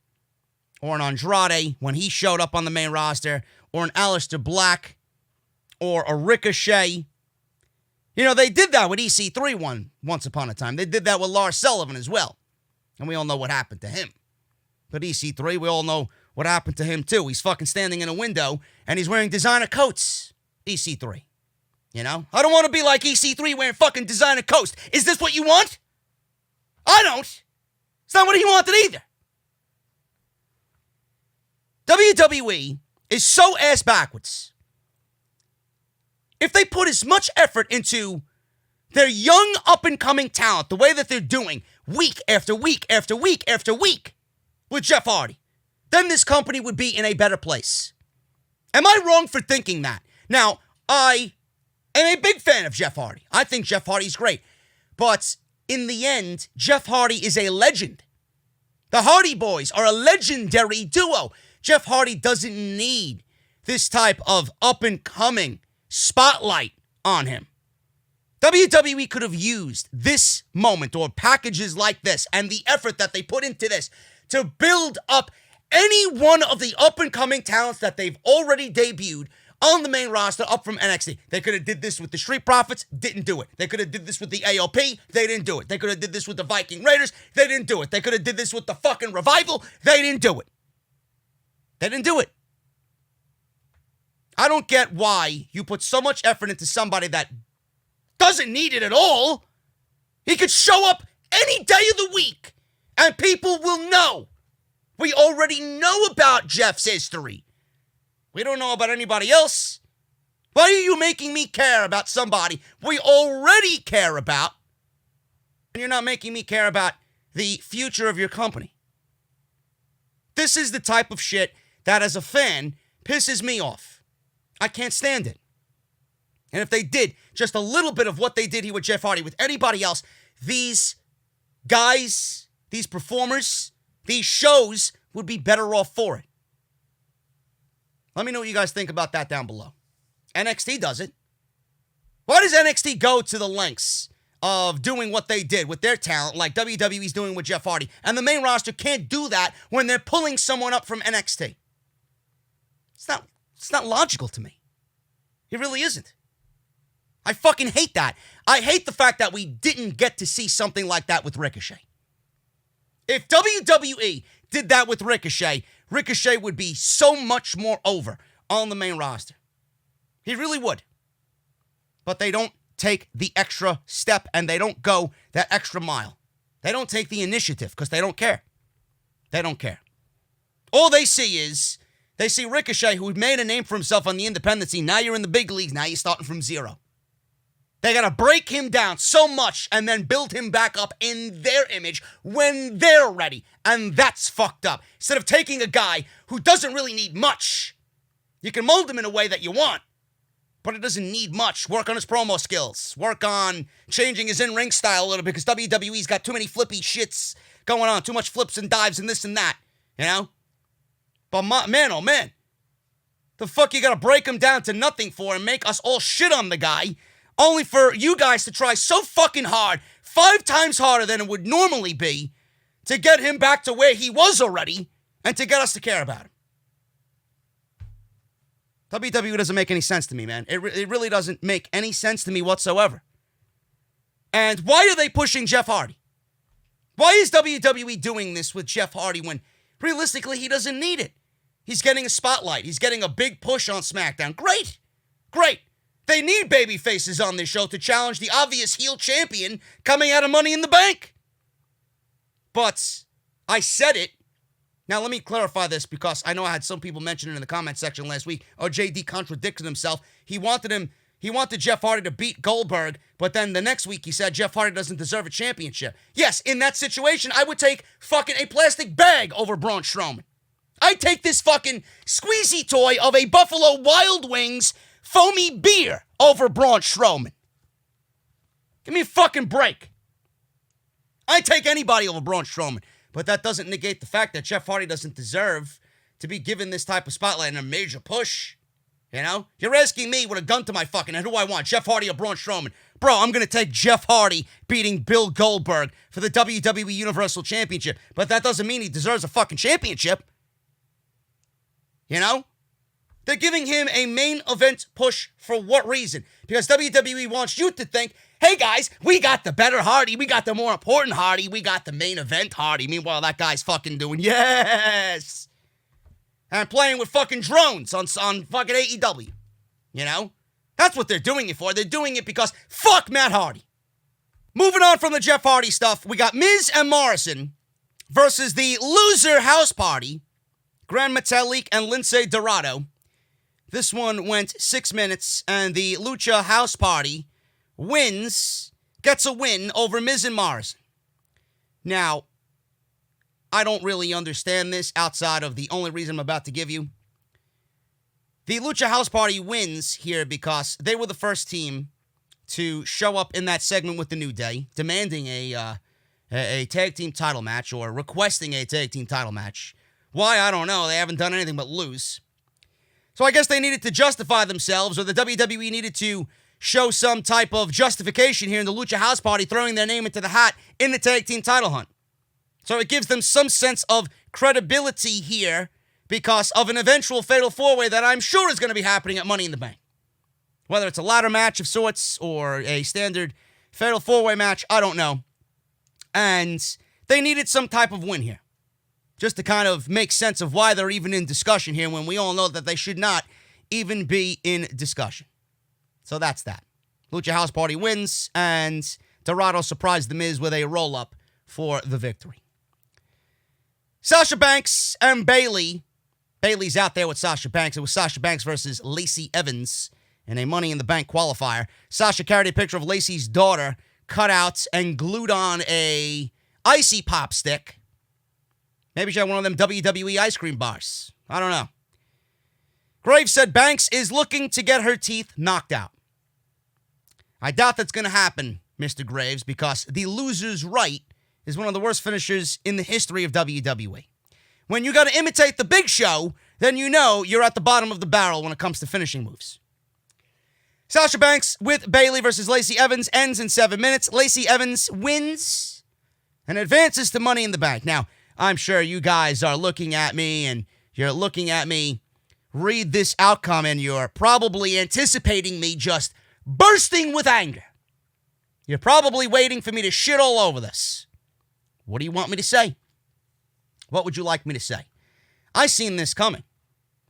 or an Andrade when he showed up on the main roster or an Aleister Black or a Ricochet? You know, they did that with EC3 once upon a time. They did that with Lars Sullivan as well. And we all know what happened to him. But EC3, we all know what happened to him, too. He's fucking standing in a window, and he's wearing designer coats. EC3. You know? I don't want to be like EC3 wearing fucking designer coats. Is this what you want? I don't. It's not what he wanted either. WWE is so ass backwards. If they put as much effort into their young up-and-coming talent, the way that they're doing week after week after week after week with Jeff Hardy, then this company would be in a better place. Am I wrong for thinking that? Now, I am a big fan of Jeff Hardy. I think Jeff Hardy's great. But in the end, Jeff Hardy is a legend. The Hardy Boys are a legendary duo. Jeff Hardy doesn't need this type of up-and-coming spotlight on him. WWE could have used this moment or packages like this and the effort that they put into this to build up any one of the up-and-coming talents that they've already debuted on the main roster up from NXT. They could have did this with the Street Profits, didn't do it. They could have did this with the AOP, they didn't do it. They could have did this with the Viking Raiders, they didn't do it. They could have did this with the fucking Revival, they didn't do it. They didn't do it. I don't get why you put so much effort into somebody that doesn't need it at all. He could show up any day of the week and people will know. We already know about Jeff's history. We don't know about anybody else. Why are you making me care about somebody we already care about? And you're not making me care about the future of your company. This is the type of shit that as a fan pisses me off. I can't stand it. And if they did just a little bit of what they did here with Jeff Hardy, with anybody else, these guys, these performers, these shows would be better off for it. Let me know what you guys think about that down below. NXT does it. Why does NXT go to the lengths of doing what they did with their talent like WWE's doing with Jeff Hardy, and the main roster can't do that when they're pulling someone up from NXT? It's not logical to me. It really isn't. I fucking hate that. I hate the fact that we didn't get to see something like that with Ricochet. If WWE did that with Ricochet, Ricochet would be so much more over on the main roster. He really would. But they don't take the extra step and they don't go that extra mile. They don't take the initiative because they don't care. They don't care. All they see is, they see Ricochet, who made a name for himself on the independent scene. Now you're in the big leagues. Now you're starting from zero. They got to break him down so much and then build him back up in their image when they're ready. And that's fucked up. Instead of taking a guy who doesn't really need much, you can mold him in a way that you want, but it doesn't need much. Work on his promo skills. Work on changing his in-ring style a little bit because WWE's got too many flippy shits going on. Too much flips and dives and this and that, you know? But man, oh man, the fuck you got to break him down to nothing for and make us all shit on the guy, only for you guys to try so fucking hard, 5 times harder than it would normally be, to get him back to where he was already and to get us to care about him. WWE doesn't make any sense to me, man. It really doesn't make any sense to me whatsoever. And why are they pushing Jeff Hardy? Why is WWE doing this with Jeff Hardy when realistically he doesn't need it? He's getting a spotlight. He's getting a big push on SmackDown. Great. Great. They need baby faces on this show to challenge the obvious heel champion coming out of Money in the Bank. But I said it. Now, let me clarify this because I know I had some people mention it in the comment section last week. Oh, JD contradicted himself. He wanted Jeff Hardy to beat Goldberg, but then the next week he said Jeff Hardy doesn't deserve a championship. Yes, in that situation, I would take fucking a plastic bag over Braun Strowman. I'd take this fucking squeezy toy of a Buffalo Wild Wings foamy beer over Braun Strowman. Give me a fucking break. I'd take anybody over Braun Strowman. But that doesn't negate the fact that Jeff Hardy doesn't deserve to be given this type of spotlight and a major push. You know? You're asking me with a gun to my fucking head who I want, Jeff Hardy or Braun Strowman. Bro, I'm going to take Jeff Hardy beating Bill Goldberg for the WWE Universal Championship. But that doesn't mean he deserves a fucking championship. You know? They're giving him a main event push for what reason? Because WWE wants you to think, hey guys, we got the better Hardy, we got the more important Hardy, we got the main event Hardy. Meanwhile, that guy's fucking doing, yes! and playing with fucking drones on fucking AEW. You know? That's what they're doing it for. They're doing it because fuck Matt Hardy. Moving on from the Jeff Hardy stuff, we got Miz and Morrison versus the Lucha House Party, Gran Metalik and Lince Dorado. This one went 6 minutes, and the Lucha House Party gets a win over Miz and Morrison. Now, I don't really understand this outside of the only reason I'm about to give you. The Lucha House Party wins here because they were the first team to show up in that segment with the New Day, demanding a tag team title match or requesting a tag team title match. Why, I don't know. They haven't done anything but lose. So I guess they needed to justify themselves, or the WWE needed to show some type of justification here in the Lucha House Party, throwing their name into the hat in the tag team title hunt. So it gives them some sense of credibility here because of an eventual fatal four-way that I'm sure is going to be happening at Money in the Bank. Whether it's a ladder match of sorts or a standard fatal four-way match, I don't know. And they needed some type of win here, just to kind of make sense of why they're even in discussion here when we all know that they should not even be in discussion. So that's that. Lucha House Party wins, and Dorado surprised The Miz with a roll-up for the victory. Sasha Banks and Bayley. Bayley's out there with Sasha Banks. It was Sasha Banks versus Lacey Evans in a Money in the Bank qualifier. Sasha carried a picture of Lacey's daughter cut out and glued on a icy pop stick. Maybe she had one of them WWE ice cream bars. I don't know. Graves said Banks is looking to get her teeth knocked out. I doubt that's going to happen, Mr. Graves, because the loser's right is one of the worst finishers in the history of WWE. When you got to imitate the Big Show, then you know you're at the bottom of the barrel when it comes to finishing moves. Sasha Banks with Bayley versus Lacey Evans ends in 7 minutes. Lacey Evans wins and advances to Money in the Bank. Now, I'm sure you guys are looking at me and you're looking at me read this outcome and you're probably anticipating me just bursting with anger. You're probably waiting for me to shit all over this. What do you want me to say? What would you like me to say? I seen this coming.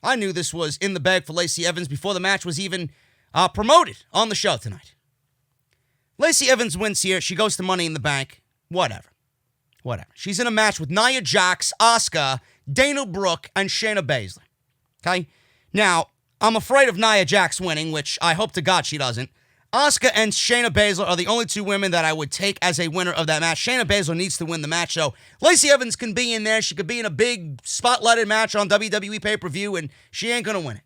I knew this was in the bag for Lacey Evans before the match was even promoted on the show tonight. Lacey Evans wins here. She goes to Money in the Bank. Whatever. She's in a match with Nia Jax, Asuka, Dana Brooke, and Shayna Baszler. Okay? Now, I'm afraid of Nia Jax winning, which I hope to God she doesn't. Asuka and Shayna Baszler are the only two women that I would take as a winner of that match. Shayna Baszler needs to win the match, so Lacey Evans can be in there. She could be in a big spotlighted match on WWE pay-per-view, and she ain't going to win it,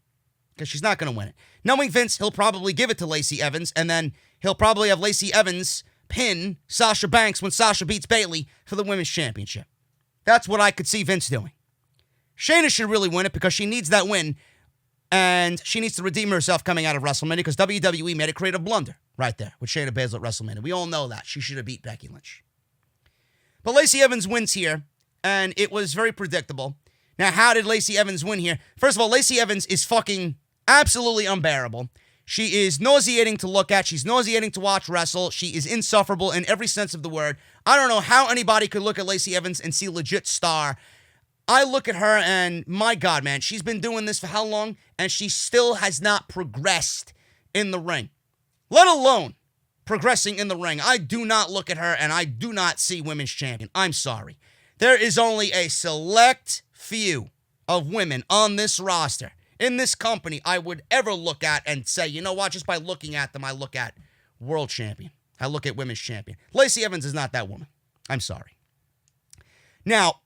because she's not going to win it. Knowing Vince, he'll probably give it to Lacey Evans, and then he'll probably have Lacey Evans pin Sasha Banks when Sasha beats Bayley for the Women's Championship. That's what I could see Vince doing. Shayna should really win it because she needs that win, and she needs to redeem herself coming out of WrestleMania because WWE made a creative blunder right there with Shayna Baszler at WrestleMania. We all know that. She should have beat Becky Lynch. But Lacey Evans wins here, and it was very predictable. Now, how did Lacey Evans win here? First of all, Lacey Evans is fucking absolutely unbearable. She is nauseating to look at. She's nauseating to watch wrestle. She is insufferable in every sense of the word. I don't know how anybody could look at Lacey Evans and see legit star. I look at her and, my God, man, she's been doing this for how long? And she still has not progressed in the ring, let alone progressing in the ring. I do not look at her and I do not see women's champion. I'm sorry. There is only a select few of women on this roster, in this company, I would ever look at and say, you know what, just by looking at them, I look at world champion. I look at women's champion. Lacey Evans is not that woman. I'm sorry. Now,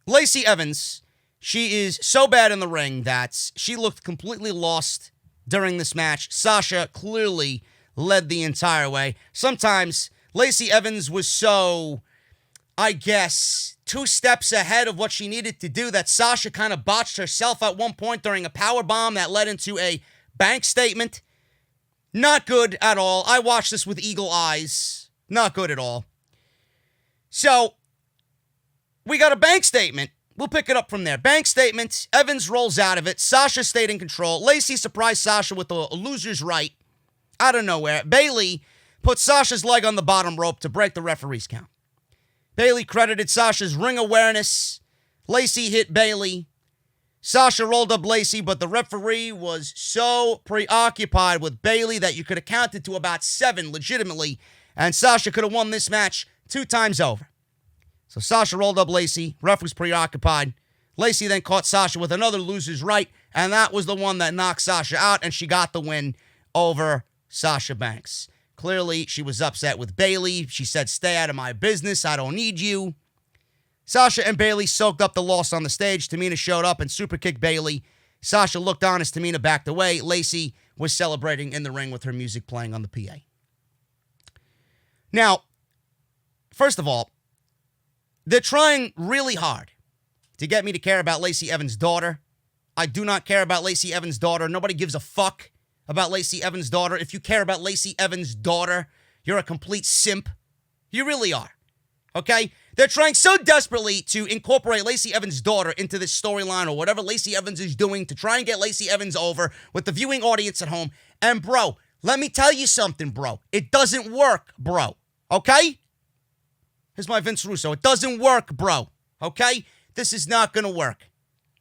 Lacey Evans, she is so bad in the ring that she looked completely lost during this match. Sasha clearly led the entire way. Sometimes Lacey Evans was so, I guess, 2 steps ahead of what she needed to do that Sasha kind of botched herself at one point during a powerbomb that led into a bank statement. Not good at all. I watched this with eagle eyes. Not good at all. So, we got a bank statement. We'll pick it up from there. Bank statement. Evans rolls out of it. Sasha stayed in control. Lacey surprised Sasha with a loser's right out of nowhere. Bayley put Sasha's leg on the bottom rope to break the referee's count. Bayley credited Sasha's ring awareness. Lacey hit Bayley. Sasha rolled up Lacey, but the referee was so preoccupied with Bayley that you could have counted to about 7 legitimately, and Sasha could have won this match 2 times over. So Sasha rolled up Lacey. Ref was preoccupied. Lacey then caught Sasha with another loser's right, and that was the one that knocked Sasha out, and she got the win over Sasha Banks. Clearly, she was upset with Bayley. She said, "Stay out of my business. I don't need you." Sasha and Bayley soaked up the loss on the stage. Tamina showed up and superkicked Bayley. Sasha looked on as Tamina backed away. Lacey was celebrating in the ring with her music playing on the PA. Now, first of all, they're trying really hard to get me to care about Lacey Evans' daughter. I do not care about Lacey Evans' daughter. Nobody gives a fuck about Lacey Evans' daughter. If you care about Lacey Evans' daughter, you're a complete simp. You really are. Okay? They're trying so desperately to incorporate Lacey Evans' daughter into this storyline or whatever Lacey Evans is doing to try and get Lacey Evans over with the viewing audience at home. And bro, let me tell you something, bro. It doesn't work, bro. Okay? Here's my Vince Russo. It doesn't work, bro. Okay? This is not going to work.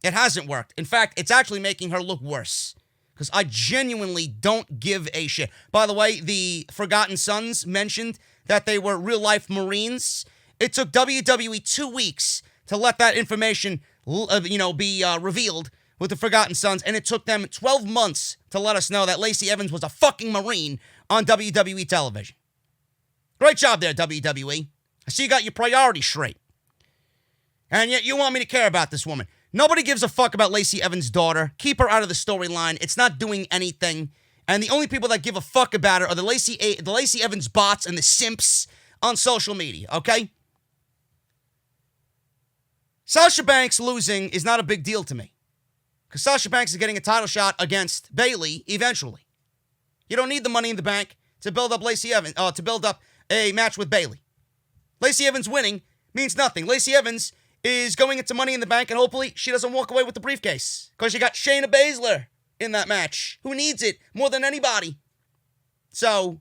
It hasn't worked. In fact, it's actually making her look worse. Because I genuinely don't give a shit. Be the Forgotten Sons mentioned that they were real-life Marines. It took WWE 2 weeks to let that information, be revealed with the Forgotten Sons, and it took them 12 months to let us know that Lacey Evans was a fucking Marine on WWE television. Great job there, WWE. I see you got your priorities straight. And yet you want me to care about this woman. Nobody gives a fuck about Lacey Evans' daughter. Keep her out of the storyline. It's not doing anything. And the only people that give a fuck about her are the Lacey Evans bots and the simps on social media, okay? Sasha Banks losing is not a big deal to me. Because Sasha Banks is getting a title shot against Bayley eventually. You don't need the Money in the Bank to build up Lacey Evans, to build up a match with Bayley. Lacey Evans winning means nothing. Lacey Evans is going into Money in the Bank, and hopefully she doesn't walk away with the briefcase. Because you got Shayna Baszler in that match, who needs it more than anybody. So,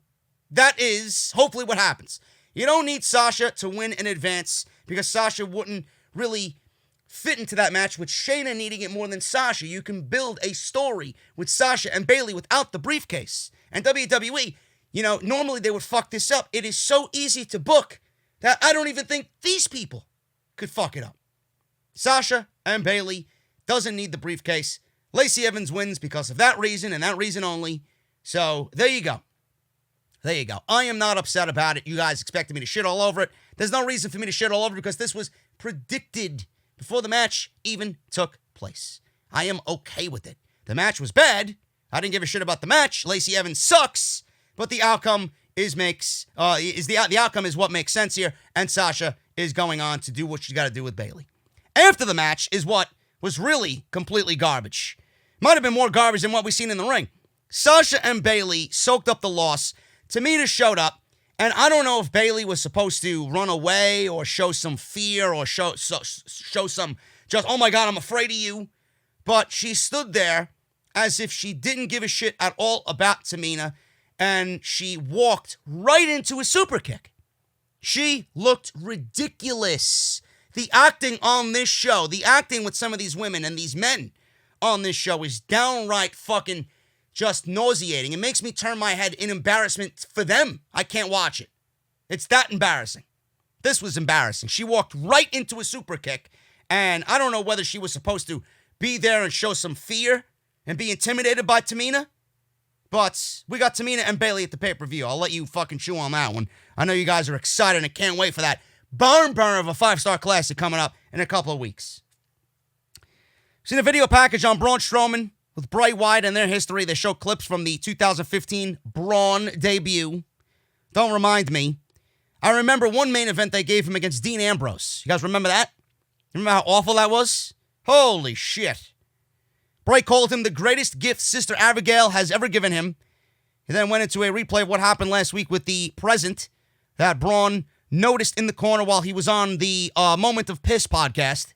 that is hopefully what happens. You don't need Sasha to win in advance, because Sasha wouldn't really fit into that match with Shayna needing it more than Sasha. You can build a story with Sasha and Bayley without the briefcase. And WWE, normally they would fuck this up. It is so easy to book that I don't even think these people could fuck it up. Sasha and Bayley doesn't need the briefcase. Lacey Evans wins because of that reason and that reason only. So, there you go. There you go. I am not upset about it. You guys expected me to shit all over it. There's no reason for me to shit all over it because this was predicted before the match even took place. I am okay with it. The match was bad. I didn't give a shit about the match. Lacey Evans sucks, but the outcome the outcome is what makes sense here, and Sasha is going on to do what she's got to do with Bayley. After the match is what was really completely garbage. Might have been more garbage than what we've seen in the ring. Sasha and Bayley soaked up the loss. Tamina showed up, and I don't know if Bayley was supposed to run away or show some fear or show some just, oh my God, I'm afraid of you. But she stood there as if she didn't give a shit at all about Tamina, and she walked right into a super kick. She looked ridiculous. The acting on this show, the acting with some of these women and these men on this show is downright fucking just nauseating. It makes me turn my head in embarrassment for them. I can't watch it. It's that embarrassing. This was embarrassing. She walked right into a super kick, and I don't know whether she was supposed to be there and show some fear and be intimidated by Tamina, but we got Tamina and Bayley at the pay-per-view. I'll let you fucking chew on that one. I know you guys are excited and can't wait for that barn burner of a 5-star classic coming up in a couple of weeks. Seen a video package on Braun Strowman with Bray Wyatt and their history. They show clips from the 2015 Braun debut. Don't remind me. I remember one main event they gave him against Dean Ambrose. You guys remember that? Remember how awful that was? Holy shit. Bray called him the greatest gift Sister Abigail has ever given him. He then went into a replay of what happened last week with the present that Braun noticed in the corner while he was on the Moment of Piss podcast.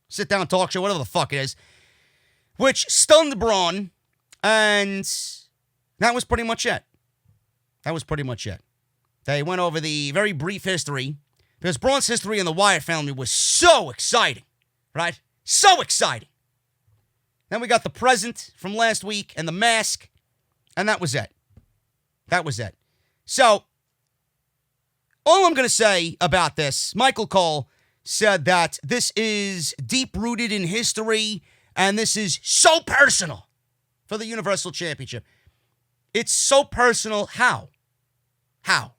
Sit down talk show, whatever the fuck it is. Which stunned Braun, and that was pretty much it. They went over the very brief history, because Braun's history in the Wyatt family was so exciting, right? So exciting. Then we got the present from last week and the mask, and that was it. That was it. So, all I'm going to say about this, Michael Cole said that this is deep-rooted in history, and this is so personal for the Universal Championship. It's so personal. How? How?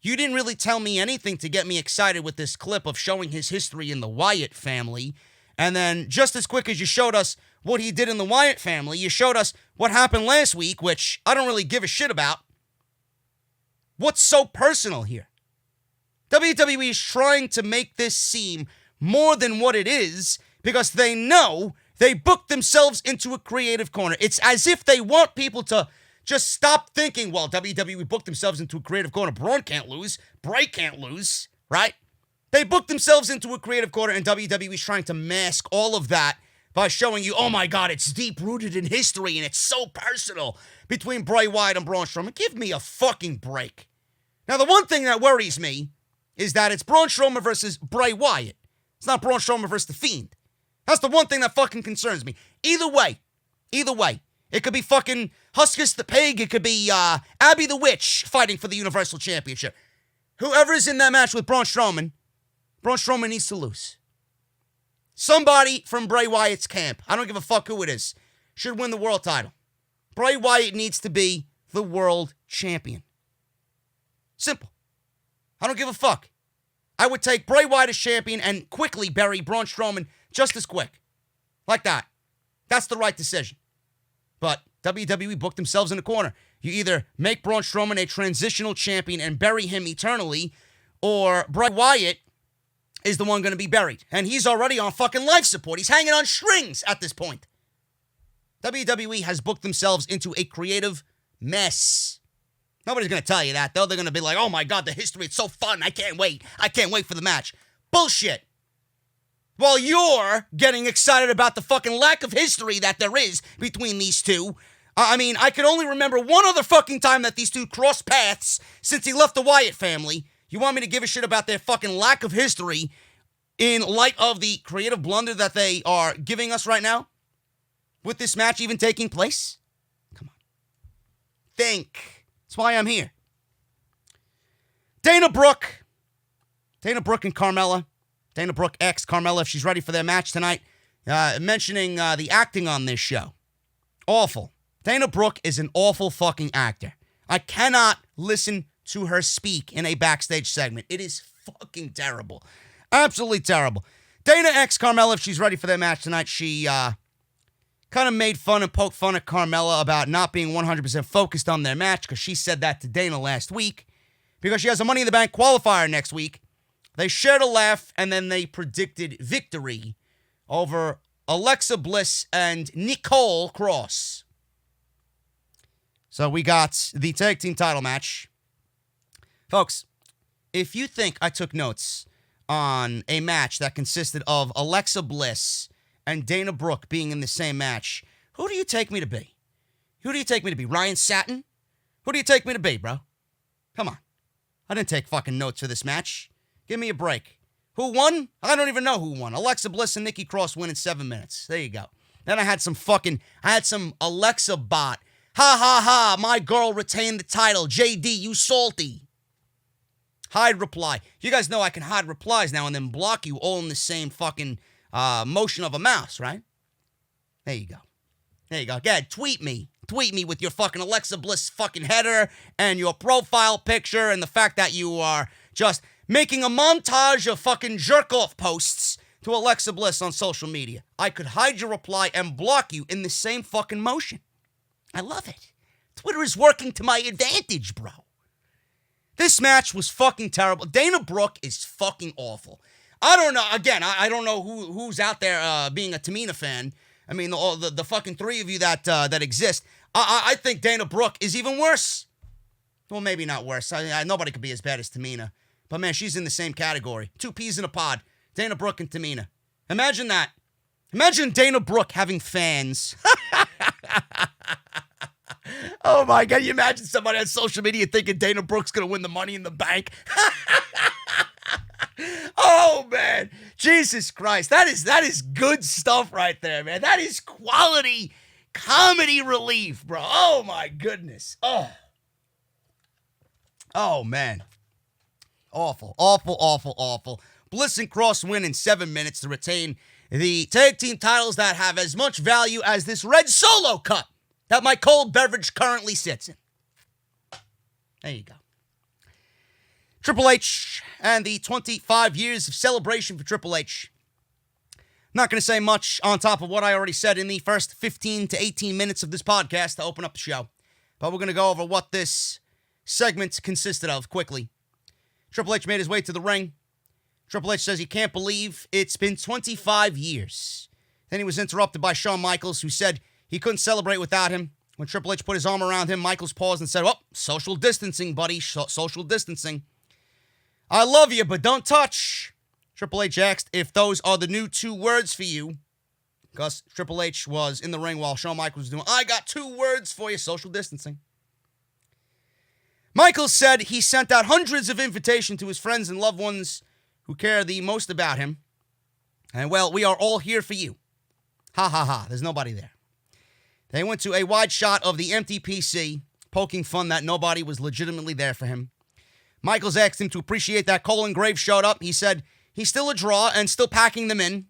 You didn't really tell me anything to get me excited with this clip of showing his history in the Wyatt family. And then just as quick as you showed us what he did in the Wyatt family, you showed us what happened last week, which I don't really give a shit about. What's so personal here? WWE is trying to make this seem more than what it is because they know they booked themselves into a creative corner. It's as if they want people to just stop thinking, well, WWE booked themselves into a creative corner. Braun can't lose. Bray can't lose, right? They booked themselves into a creative corner, and WWE is trying to mask all of that by showing you, oh my God, it's deep-rooted in history, and it's so personal between Bray Wyatt and Braun Strowman. Give me a fucking break. Now, the one thing that worries me is that it's Braun Strowman versus Bray Wyatt. It's not Braun Strowman versus The Fiend. That's the one thing that fucking concerns me. Either way, it could be fucking Huskus the Pig. It could be Abby the Witch fighting for the Universal Championship. Whoever's in that match with Braun Strowman needs to lose. Somebody from Bray Wyatt's camp, I don't give a fuck who it is, should win the world title. Bray Wyatt needs to be the world champion. Simple. I don't give a fuck. I would take Bray Wyatt as champion and quickly bury Braun Strowman just as quick. Like that. That's the right decision. But WWE booked themselves in a corner. You either make Braun Strowman a transitional champion and bury him eternally, or Bray Wyatt is the one going to be buried. And he's already on fucking life support. He's hanging on strings at this point. WWE has booked themselves into a creative mess. Nobody's going to tell you that, though. They're going to be like, oh my God, the history, it's so fun. I can't wait. I can't wait for the match. Bullshit. While you're getting excited about the fucking lack of history that there is between these two, I mean, I can only remember one other fucking time that these two crossed paths since he left the Wyatt family. You want me to give a shit about their fucking lack of history in light of the creative blunder that they are giving us right now? With this match even taking place? Come on. Think. That's why I'm here. Dana Brooke and Carmella. Dana Brooke X Carmella, if she's ready for their match tonight. Mentioning the acting on this show. Awful. Dana Brooke is an awful fucking actor. I cannot listen to her speak in a backstage segment. It is fucking terrible. Absolutely terrible. Dana X Carmella, if she's ready for their match tonight, she kind of made fun and poked fun at Carmella about not being 100% focused on their match because she said that to Dana last week because she has a Money in the Bank qualifier next week. They shared a laugh, and then they predicted victory over Alexa Bliss and Nikki Cross. So we got the tag team title match. Folks, if you think I took notes on a match that consisted of Alexa Bliss and Dana Brooke being in the same match, who do you take me to be? Who do you take me to be? Ryan Satin? Who do you take me to be, bro? Come on. I didn't take fucking notes for this match. Give me a break. Who won? I don't even know who won. Alexa Bliss and Nikki Cross win in 7 minutes. There you go. Then I had some Alexa bot. Ha ha ha, my girl retained the title. JD, you salty. Hide reply. You guys know I can hide replies now and then block you all in the same fucking motion of a mouse, right? There you go. There you go. Go ahead, tweet me. Tweet me with your fucking Alexa Bliss fucking header and your profile picture and the fact that you are just making a montage of fucking jerk-off posts to Alexa Bliss on social media. I could hide your reply and block you in the same fucking motion. I love it. Twitter is working to my advantage, bro. This match was fucking terrible. Dana Brooke is fucking awful. I don't know. Again, I don't know who's out there being a Tamina fan. I mean, the fucking three of you that exist. I think Dana Brooke is even worse. Well, maybe not worse. Nobody could be as bad as Tamina. But, man, she's in the same category. 2 peas in a pod. Dana Brooke and Tamina. Imagine that. Imagine Dana Brooke having fans. Oh, my God. You imagine somebody on social media thinking Dana Brooke's going to win the Money in the Bank? Oh, man. Jesus Christ. That is good stuff right there, man. That is quality comedy relief, bro. Oh, my goodness. Oh, man. Awful, awful, awful, awful. Bliss and Cross win in 7 minutes to retain the tag team titles that have as much value as this red Solo cup that my cold beverage currently sits in. There you go. Triple H and the 25 years of celebration for Triple H. Not going to say much on top of what I already said in the first 15 to 18 minutes of this podcast to open up the show. But we're going to go over what this segment consisted of quickly. Triple H made his way to the ring. Triple H says he can't believe it's been 25 years. Then he was interrupted by Shawn Michaels, who said he couldn't celebrate without him. When Triple H put his arm around him, Michaels paused and said, "Oh, social distancing, buddy, social distancing. I love you, but don't touch." Triple H asked if those are the new 2 words for you, because Triple H was in the ring while Shawn Michaels was doing, "I got 2 words for you, social distancing." Michaels said he sent out hundreds of invitations to his friends and loved ones who care the most about him. And, well, we are all here for you. Ha, ha, ha. There's nobody there. They went to a wide shot of the empty PC, poking fun that nobody was legitimately there for him. Michaels asked him to appreciate that Cole and Graves showed up. He said he's still a draw and still packing them in.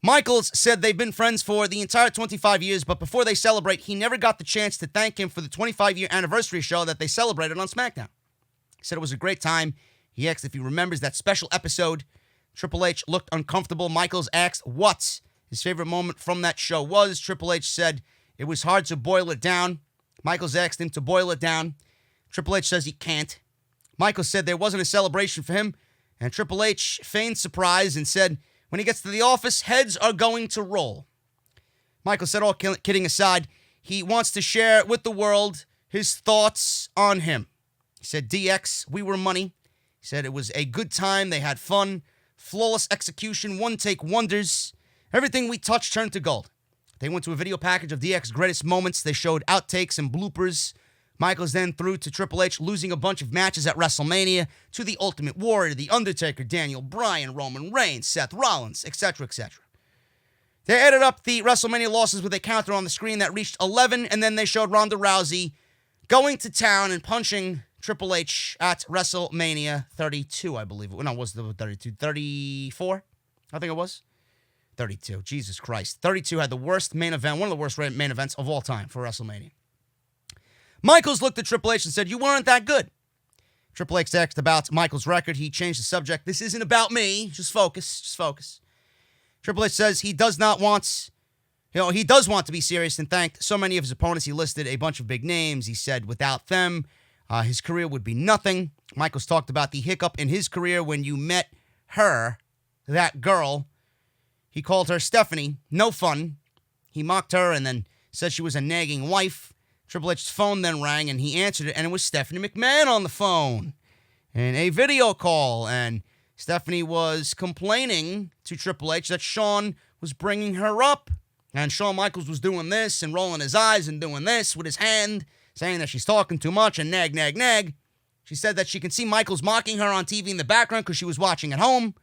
Michaels said they've been friends for the entire 25 years, but before they celebrate, he never got the chance to thank him for the 25-year anniversary show that they celebrated on SmackDown. He said it was a great time. He asked if he remembers that special episode. Triple H looked uncomfortable. Michaels asked what his favorite moment from that show was. Triple H said it was hard to boil it down. Michaels asked him to boil it down. Triple H says he can't. Michaels said there wasn't a celebration for him, and Triple H feigned surprise and said when he gets to the office, heads are going to roll. Michaels said, all kidding aside, he wants to share with the world his thoughts on him. He said, DX, we were money. He said it was a good time. They had fun. Flawless execution, one-take wonders. Everything we touched turned to gold. They went to a video package of DX's greatest moments. They showed outtakes and bloopers. Michaels then threw to Triple H, losing a bunch of matches at WrestleMania, to The Ultimate Warrior, The Undertaker, Daniel Bryan, Roman Reigns, Seth Rollins, etc., etc. They added up the WrestleMania losses with a counter on the screen that reached 11, and then they showed Ronda Rousey going to town and punching Triple H at WrestleMania 32, I believe. No, it was the 32. 34? I think it was. 32. Jesus Christ. 32 had the worst main event, one of the worst main events of all time for WrestleMania. Michaels looked at Triple H and said, you weren't that good. Triple H asked about Michaels' record. He changed the subject. This isn't about me. Just focus. Triple H says he does want to be serious and thanked so many of his opponents. He listed a bunch of big names. He said without them, his career would be nothing. Michaels talked about the hiccup in his career when you met her, that girl. He called her Stephanie. No fun. He mocked her and then said she was a nagging wife. Triple H's phone then rang, and he answered it, and it was Stephanie McMahon on the phone in a video call. And Stephanie was complaining to Triple H that Shawn was bringing her up. And Shawn Michaels was doing this and rolling his eyes and doing this with his hand, saying that she's talking too much and nag. She said that she can see Michaels mocking her on TV in the background because she was watching at home.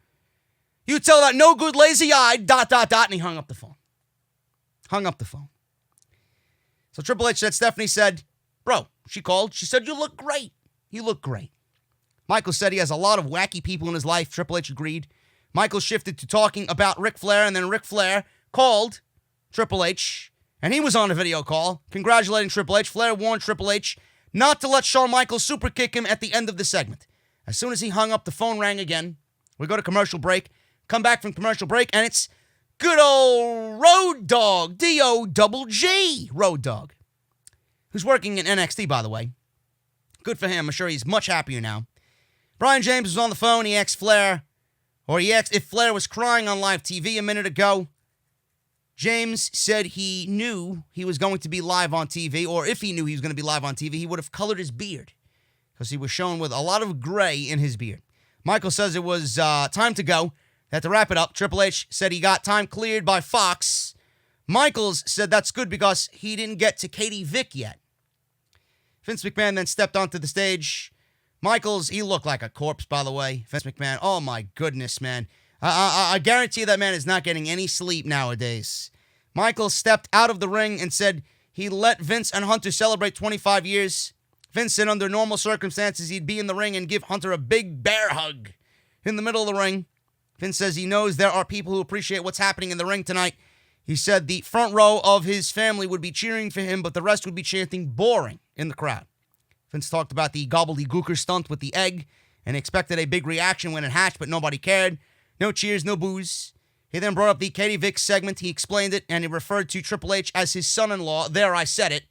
You tell that no good lazy-eyed, ... and he hung up the phone. So Triple H said, Stephanie said, bro, she called. She said, you look great. Michaels said he has a lot of wacky people in his life. Triple H agreed. Michaels shifted to talking about Ric Flair, and then Ric Flair called Triple H, and he was on a video call congratulating Triple H. Flair warned Triple H not to let Shawn Michaels super kick him at the end of the segment. As soon as he hung up, the phone rang again. We go to commercial break. Come back from commercial break, and it's good old Road Dogg, D-O-double-G, Road Dogg, who's working in NXT, by the way. Good for him. I'm sure he's much happier now. Brian James was on the phone. He asked if Flair was crying on live TV a minute ago. James said he knew he was going to be live on TV, or if he knew he was going to be live on TV, he would have colored his beard because he was shown with a lot of gray in his beard. Michael says it was time to go. That to wrap it up, Triple H said he got time cleared by Fox. Michaels said that's good because he didn't get to Katie Vick yet. Vince McMahon then stepped onto the stage. Michaels, he looked like a corpse, by the way. Vince McMahon, oh my goodness, man. I guarantee that man is not getting any sleep nowadays. Michael stepped out of the ring and said he let Vince and Hunter celebrate 25 years. Vince said under normal circumstances he'd be in the ring and give Hunter a big bear hug in the middle of the ring. Vince says he knows there are people who appreciate what's happening in the ring tonight. He said the front row of his family would be cheering for him, but the rest would be chanting boring in the crowd. Vince talked about the gobbledygooker stunt with the egg and expected a big reaction when it hatched, but nobody cared. No cheers, no boos. He then brought up the Katie Vick segment. He explained it, and he referred to Triple H as his son-in-law. There, I said it.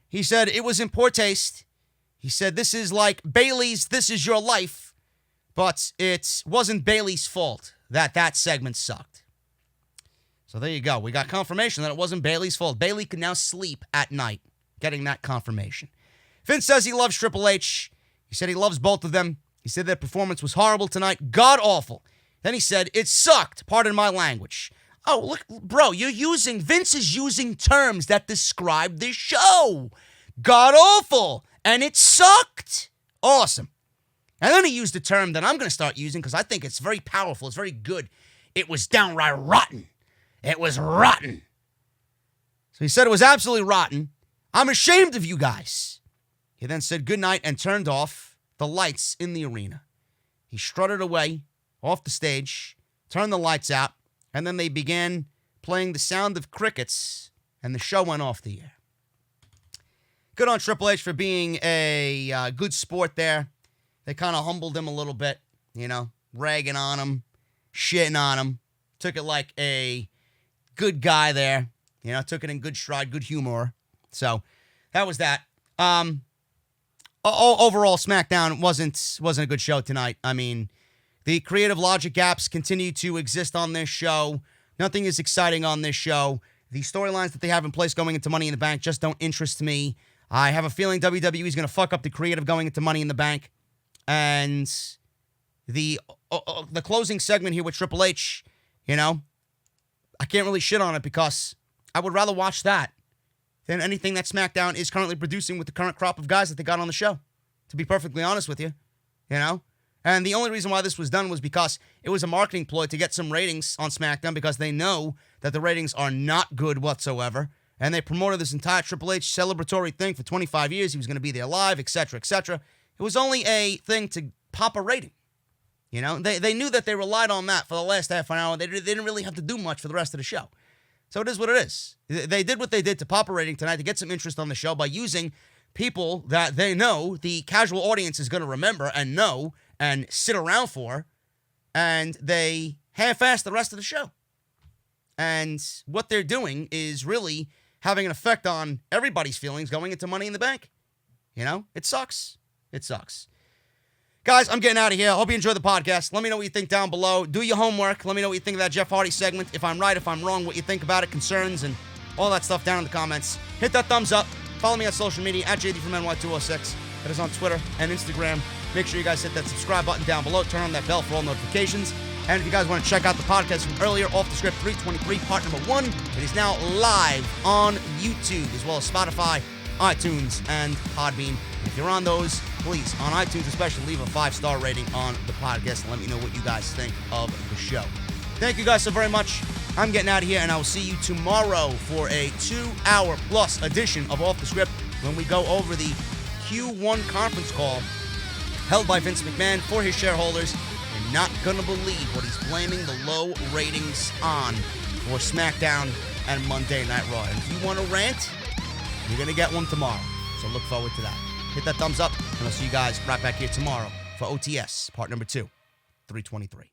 He said it was in poor taste. He said this is like Bayley's This Is Your Life, but it wasn't Bayley's fault that segment sucked. So there you go. We got confirmation that it wasn't Bayley's fault. Bayley can now sleep at night, getting that confirmation. Vince says he loves Triple H. He said he loves both of them. He said their performance was horrible tonight, god-awful. Then he said, it sucked, pardon my language. Oh, look, bro, Vince is using terms that describe this show. God-awful, and it sucked. Awesome. And then he used a term that I'm going to start using because I think it's very powerful, it's very good. It was downright rotten. It was rotten. So he said it was absolutely rotten. I'm ashamed of you guys. He then said goodnight and turned off the lights in the arena. He strutted away off the stage, turned the lights out, and then they began playing the sound of crickets, and the show went off the air. Good on Triple H for being a good sport there. They kind of humbled him a little bit, ragging on him, shitting on him. Took it like a good guy there. Took it in good stride, good humor. So that was that. Overall, SmackDown wasn't a good show tonight. I mean, the creative logic gaps continue to exist on this show. Nothing is exciting on this show. The storylines that they have in place going into Money in the Bank just don't interest me. I have a feeling WWE is going to fuck up the creative going into Money in the Bank. And the closing segment here with Triple H, I can't really shit on it because I would rather watch that than anything that SmackDown is currently producing with the current crop of guys that they got on the show, to be perfectly honest with you, And the only reason why this was done was because it was a marketing ploy to get some ratings on SmackDown because they know that the ratings are not good whatsoever. And they promoted this entire Triple H celebratory thing for 25 years. He was going to be there live, etc., etc. It was only a thing to pop a rating. They knew that they relied on that for the last half an hour. They didn't really have to do much for the rest of the show. So it is what it is. They did what they did to pop a rating tonight to get some interest on the show by using people that they know the casual audience is going to remember and know and sit around for, and they half-assed the rest of the show. And what they're doing is really having an effect on everybody's feelings going into Money in the Bank. It sucks. It sucks. Guys, I'm getting out of here. I hope you enjoyed the podcast. Let me know what you think down below. Do your homework. Let me know what you think of that Jeff Hardy segment. If I'm right, if I'm wrong, what you think about it, concerns, and all that stuff down in the comments. Hit that thumbs up. Follow me on social media at JDfromNY206. That is on Twitter and Instagram. Make sure you guys hit that subscribe button down below. Turn on that bell for all notifications. And if you guys want to check out the podcast from earlier, Off the Script 323, part number 1, it is now live on YouTube, as well as Spotify, iTunes, and Podbean. If you're on those, please, on iTunes especially, leave a 5-star rating on the podcast and let me know what you guys think of the show. Thank you guys so very much. I'm getting out of here, and I will see you tomorrow for a 2-hour-plus edition of Off the Script when we go over the Q1 conference call held by Vince McMahon for his shareholders. You're not going to believe what he's blaming the low ratings on for SmackDown and Monday Night Raw. And if you want to rant, you're going to get one tomorrow. So look forward to that. Hit that thumbs up, and I'll see you guys right back here tomorrow for OTS, part number 2, 323.